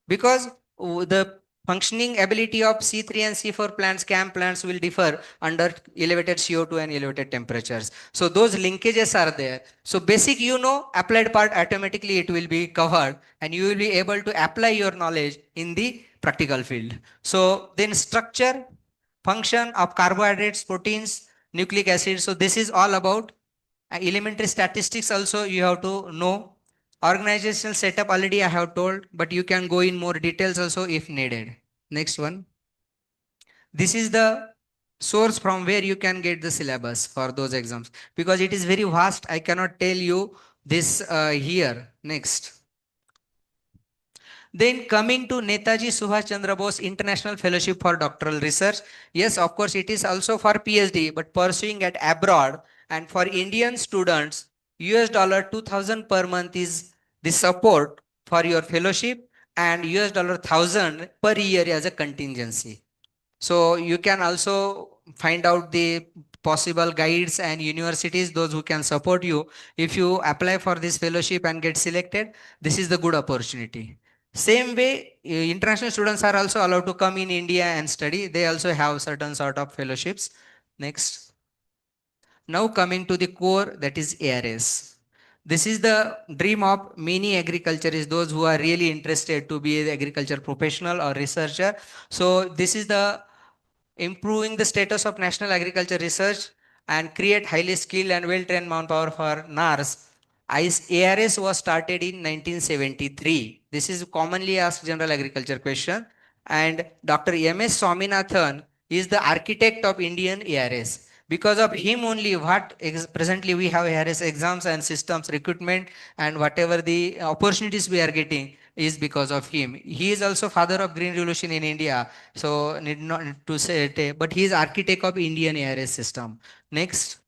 Because the functioning ability of C3 and C4 plants, CAM plants will differ under elevated CO2 and elevated temperatures. So those linkages are there. So basic, you know, applied part automatically it will be covered and you will be able to apply your knowledge in the practical field. So then structure, function of carbohydrates, proteins, nucleic acids. So this is all about elementary statistics also you have to know. Organizational setup already I have told, but you can go in more details also if needed. Next one. This is the source from where you can get the syllabus for those exams because it is very vast. I cannot tell you this here. Next. Then coming to Netaji Subhash Chandra Bose International Fellowship for Doctoral Research. Yes, of course, it is also for PhD, but pursuing at abroad. And for Indian students, US dollar 2000 per month is the support for your fellowship and US dollar 1000 per year as a contingency. So you can also find out the possible guides and universities, those who can support you. If you apply for this fellowship and get selected, this is the good opportunity. Same way, international students are also allowed to come in India and study. They also have certain sort of fellowships. Next. Now coming to the core, that is ARS. This is the dream of many agriculturists, those who are really interested to be an agriculture professional or researcher. So this is the improving the status of national agriculture research and create highly skilled and well-trained manpower for NARS. ARS was started in 1973. This is commonly asked general agriculture question. And Dr. M.S. Swaminathan is the architect of Indian ARS. Because of him only, presently we have ARS exams and systems recruitment and whatever the opportunities we are getting is because of him. He is also father of Green Revolution in India. So need not to say it, but he is architect of Indian ARS system. Next.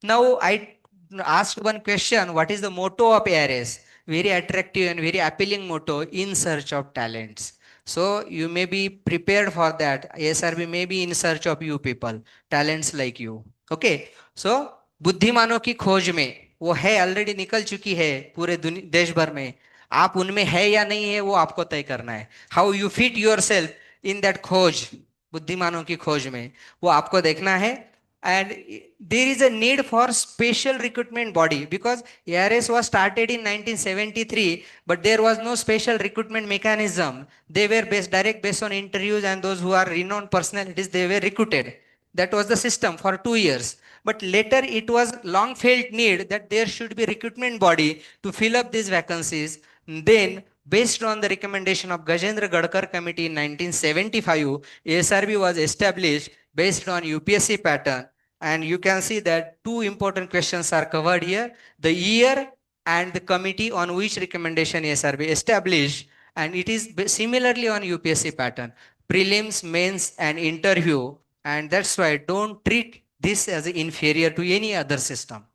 Now I asked one question, what is the motto of ARS? Very attractive and very appealing motto, in search of talents. So you may be prepared for that. ASRB may be in search of you people, talents like you. Okay. So बुद्धिमानों की खोज में वो है already निकल चुकी है पूरे देश भर में. आप उनमें है या नहीं है वो आपको तय करना है. How you fit your self in that खोज, बुद्धिमानों की खोज में, वो आपको देखना है. And there is a need for special recruitment body because ARS was started in 1973, but there was no special recruitment mechanism. They were based on interviews, and those who are renowned personalities, they were recruited. That was the system for 2 years. But later it was long felt need that there should be recruitment body to fill up these vacancies. Then based on the recommendation of Gajendra Gadkar committee in 1975, ASRB was established based on UPSC pattern. And you can see that two important questions are covered here. The year and the committee on which recommendation ASRB established. And it is similarly on UPSC pattern. Prelims, mains and interview. And that's why don't treat this as inferior to any other system.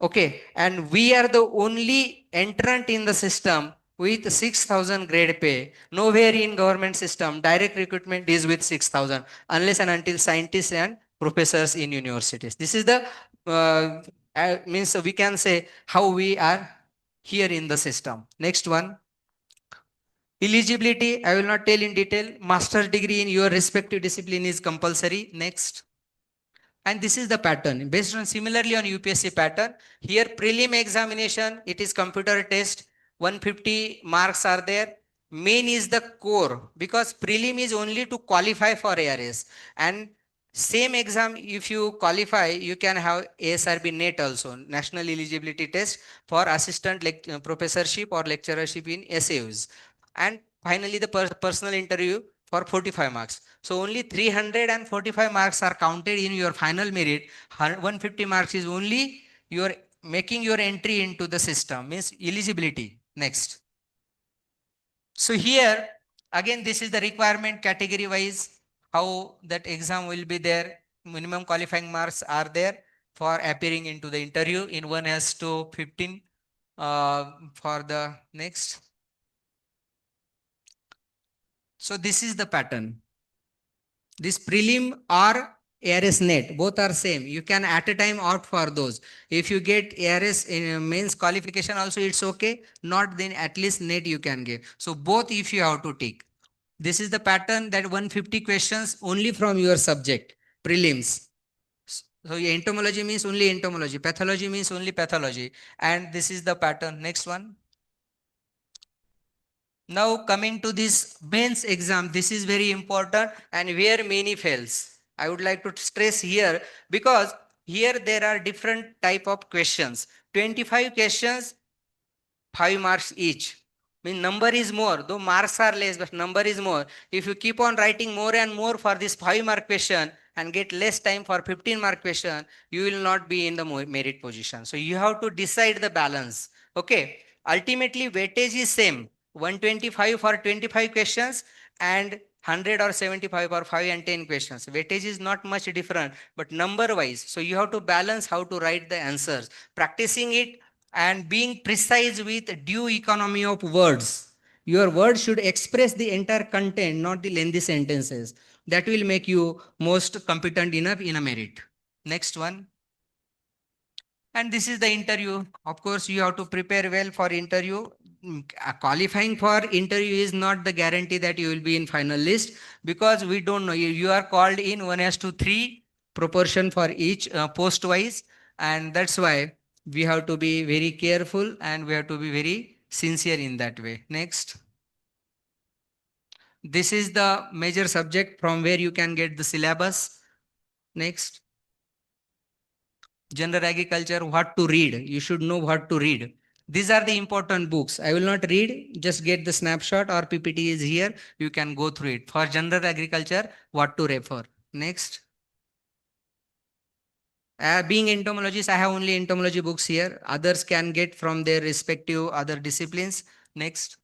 Okay, and we are the only entrant in the system with 6,000 grade pay. Nowhere in government system, direct recruitment is with 6,000 unless and until scientists and professors in universities. This is the, means we can say how we are here in the system. Next one. Eligibility, I will not tell in detail. Master's degree in your respective discipline is compulsory. Next. And this is the pattern based on similarly on UPSC pattern. Here prelim examination, it is computer test, 150 marks are there. Main is the core because prelim is only to qualify for ARS, and same exam if you qualify you can have ASRB NET also, national eligibility test for assistant professorship or lecturership in SAUs. And finally the personal interview for 45 marks. So only 345 marks are counted in your final merit. 150 marks is only your making your entry into the system, means eligibility. Next. So here again this is the requirement category wise. how that exam will be there. Minimum qualifying marks are there for appearing into the interview in 1:15 for the next. So this is the pattern. This prelim or ARS net, both are same. You can at a time opt for those. If you get ARS in mains qualification also, it's okay. Not, then at least net you can get. So both if you have to take. This is the pattern, that 150 questions only from your subject, prelims. So entomology means only entomology, pathology means only pathology. And this is the pattern. Next one. Now coming to this mains exam, this is very important and where many fails. I would like to stress here, because here there are different type of questions. 25 questions, 5 marks each. Mean number is more, though marks are less, but number is more. If you keep on writing more and more for this 5-mark question and get less time for 15-mark question, you will not be in the merit position. So you have to decide the balance. Okay. Ultimately, weightage is same. 125 for 25 questions and 100 or 75 for 5 and 10 questions. Weightage is not much different, but number wise. So you have to balance how to write the answers. Practicing it and being precise with due economy of words. Your words should express the entire content, not the lengthy sentences. That will make you most competent enough in a merit. Next one. And this is the interview. Of course, you have to prepare well for interview. Qualifying for interview is not the guarantee that you will be in final list, because we don't know. You are called in 1:3 proportion for each post wise, and that's why we have to be very careful and we have to be very sincere in that way. Next. This is the major subject from where you can get the syllabus. Next. General agriculture, what to read. You should know what to read. These are the important books. I will not read, just get the snapshot or PPT is here. You can go through it. For general agriculture, what to refer. Next. Being entomologist, I have only entomology books here. Others can get from their respective other disciplines. Next.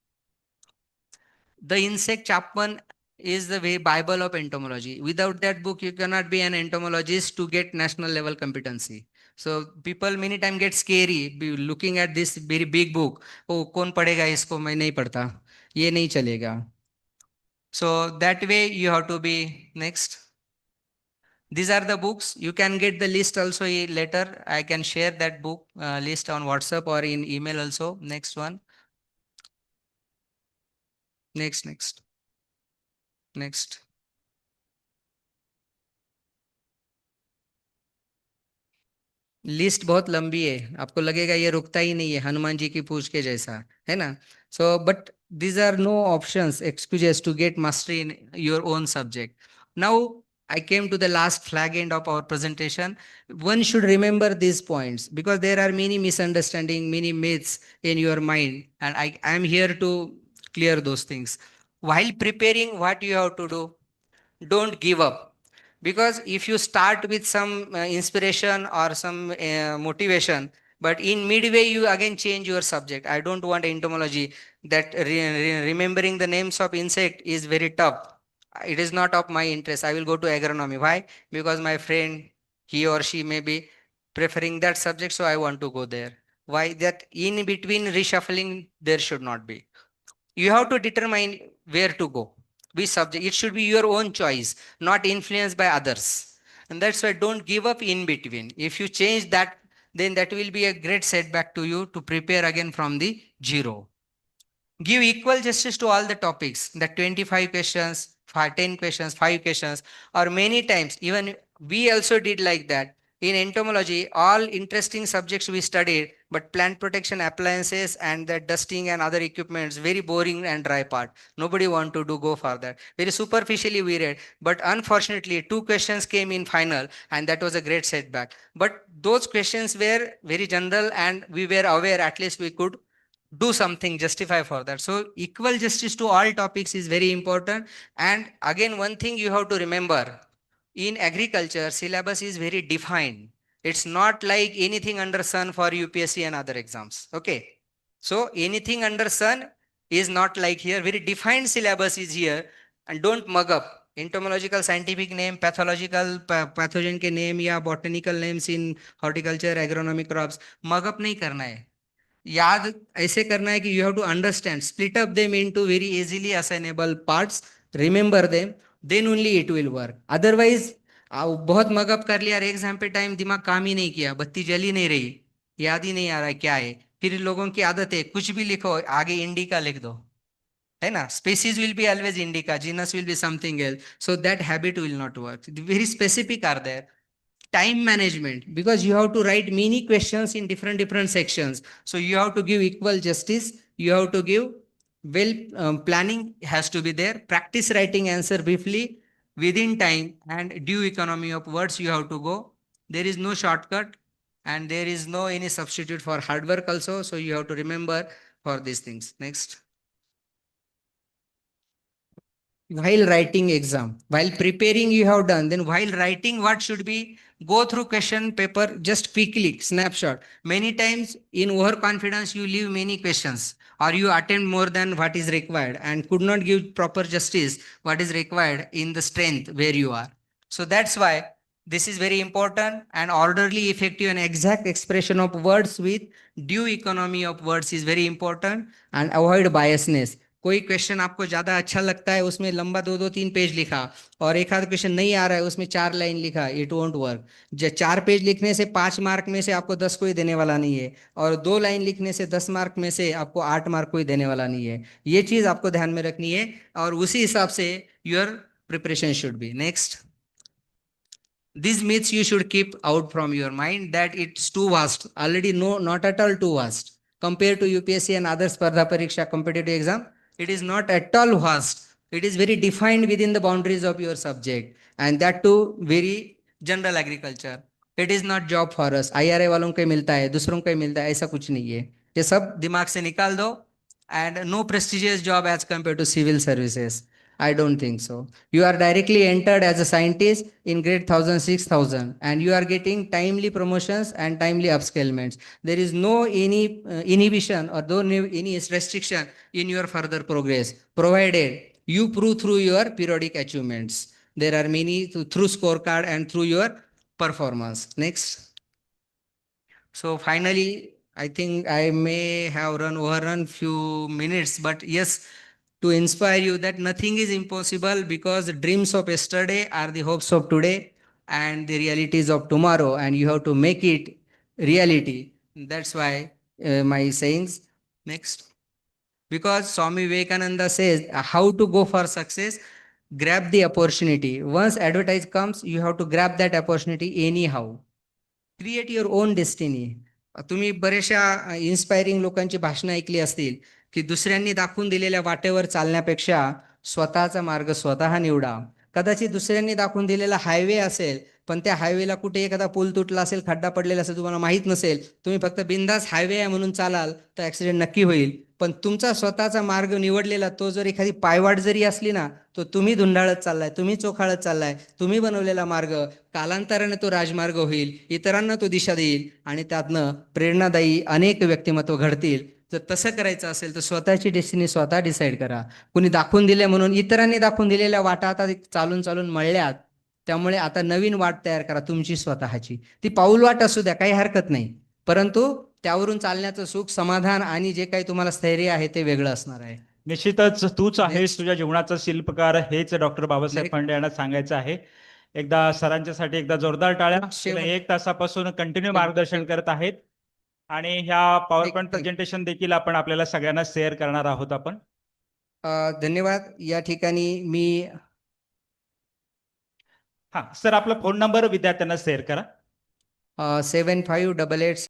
The insect Chapman is the way Bible of entomology. Without that book, you cannot be an entomologist to get national level competency. So people many times get scary looking at this very big book. Oh, कौन पढ़ेगा इसको? मैं नहीं पढ़ता. ये नहीं चलेगा. So that way you have to be. Next. These are the books. You can get the list also later. I can share that book list on WhatsApp or in email also. Next one. Next. List बहुत लंबी है, आपको लगेगा ये रुकता ही नहीं है, हनुमान जी की पूछ के जैसा है ना. So but these are no options, excuses to get mastery in your own subject. Now I came to the last flag end of our presentation. One should remember these points because there are many misunderstandings, many myths in your mind, and I am here to clear those things. While preparing, what you have to do, don't give up, because if you start with some inspiration or some motivation, but in midway you again change your subject. I don't want entomology that remembering the names of insect is very tough. It is not of my interest. I will go to agronomy. Why? Because my friend, he or she may be preferring that subject, so I want to go there. Why? That in between reshuffling there should not be. You have to determine where to go, which subject. It should be your own choice, not influenced by others. And that's why don't give up in between. If you change that, then that will be a great setback to you to prepare again from the zero. Give equal justice to all the topics, the 25 questions, 10 questions, 5 questions, or many times, even we also did like that. In entomology, all interesting subjects we studied, but plant protection appliances and the dusting and other equipments, very boring and dry part. Nobody want to go for that. Very superficially we read, but unfortunately 2 questions came in final and that was a great setback. But those questions were very general and we were aware, at least we could do something justify for that. So equal justice to all topics is very important. And again, one thing you have to remember, in agriculture, syllabus is very defined. It's not like anything under sun for UPSC and other exams. Okay. So anything under sun is not like here. Very defined syllabus is here, and don't mug up. entomological scientific name, pathological pathogen के name या botanical names in horticulture, agronomic crops, mug up नहीं करना है. याद ऐसे करना है कि you have to understand, split up them into very easily assignable parts, remember them, then only it will work. Otherwise बहुत मगअप कर लिया और एग्जाम पे टाइम दिमाग काम ही नहीं किया, बत्ती जली नहीं रही, याद ही नहीं आ रहा है क्या है. फिर लोगों की आदत है कुछ भी लिखो आगे इंडिका लिख दो, है ना. Species will be always indica, genus will be something else, so that habit will not work. Very specific are there. Time management, because you have to write many questions in different sections, so you have to give equal justice, you have to give well, planning has to be there, practice writing answer briefly within time, and due economy of words you have to go. There is no shortcut and there is no any substitute for hard work also, so you have to remember for these things. Next. While writing exam, while preparing you have done, then while writing what should be, go through question paper just quickly, snapshot. Many times in overconfidence you leave many questions or you attempt more than what is required and could not give proper justice what is required in the strength where you are. So that's why this is very important, and orderly, effective and exact expression of words with due economy of words is very important, and avoid biasness. कोई question आपको ज्यादा अच्छा लगता है उसमें लंबा 2-2-3 page लिखा, और एक आध क्वेश्चन नहीं आ रहा है उसमें 4 लाइन लिखा, इट वोंट वर्क. 4 पेज लिखने से 5 मार्क में से आपको 10 कोई देने वाला नहीं है, और 2 लाइन लिखने से 10 मार्क में से आपको 8 मार्क कोई देने वाला नहीं है. ये चीज आपको ध्यान में रखनी है, और उसी हिसाब से your preparation should be. Next. These myths you should keep out from your mind, that it's too vast. Already no, not at all too vast. Compared to UPSC and other Spardha Pariksha competitive exam, it is not at all vast. It is very defined within the boundaries of your subject, and that too very general agriculture. It is not job for us. IRA वालों को मिलता है, दूसरों को मिलता है, ऐसा कुछ नहीं है. ये सब दिमाग से निकाल दो. And no prestigious job as compared to civil services. I don't think so. You are directly entered as a scientist in grade 1000, 6000, and you are getting timely promotions and timely upscalements. There is no any inhibition or any restriction in your further progress, provided you prove through your periodic achievements. There are many through scorecard and through your performance. Next. So finally, I think I may have overrun few minutes, but yes, to inspire you that nothing is impossible, because the dreams of yesterday are the hopes of today and the realities of tomorrow, and you have to make it reality. That's why my sayings. Next. Because Swami Vivekananda says how to go for success, grab the opportunity. Once advertise comes, you have to grab that opportunity anyhow. Create your own destiny. तुम्ही बरेचशा inspiring लोकांची भाषणं ऐकली असतील की दुसऱ्यांनी दाखवून दिलेल्या वाटेवर चालण्यापेक्षा स्वतःचा मार्ग स्वतः निवडा. कदाचित दुसऱ्यांनी दाखवून दिलेला हायवे असेल, पण त्या हायवेला कुठे एखादा पूल तुटला असेल, खड्डा पडलेला असेल, तुम्हाला माहित नसेल, तुम्ही फक्त बिंदास हायवे आहे म्हणून चालाल तर ऍक्सिडेंट नक्की होईल. पण तुमचा स्वतःचा मार्ग निवडलेला तो जर एखादी पायवाट जरी असली ना, तो तुम्ही धुंडाळत चाललाय, तुम्ही चोखाळत चाललाय, तुम्ही बनवलेला मार्ग कालांतराने तो राजमार्ग होईल, इतरांना तो दिशा देईल, आणि त्यातनं प्रेरणादायी अनेक व्यक्तिमत्व घडतील. जर तसं करायचं असेल तर स्वतःची डेस्टिनी स्वतः डिसाईड करा. कुणी दाखवून दिले म्हणून इतरांनी दाखवून दिलेल्या वाटा आता चालून चालून मळल्यात, त्यामुळे आता नवीन वाट तयार करा तुमची स्वतःची. ती पाऊल वाट असू द्या, काही हरकत नाही, परंतु त्यावरून चालण्याचं सुख, समाधान आणि जे काही तुम्हाला स्थैर्य आहे ते वेगळं असणार आहे. निश्चितच तूच आहेस तुझ्या जीवनाचा शिल्पकार, हेच डॉक्टर बाबासाहेब फंडे यांना सांगायचं आहे. एकदा सरांच्यासाठी एकदा जोरदार टाळ्या. गेल्या 1 तासापासून कंटिन्यू मार्गदर्शन करत आहेत, आणि ह्या पॉवर पॉईंट प्रेझेंटेशन देखील आपण आपल्याला सगळ्यांना शेअर करणार आहोत आपण. धन्यवाद. या ठिकाणी मी हा सर, आपला फोन नंबर विद्यार्थ्यांना शेअर करा. 7588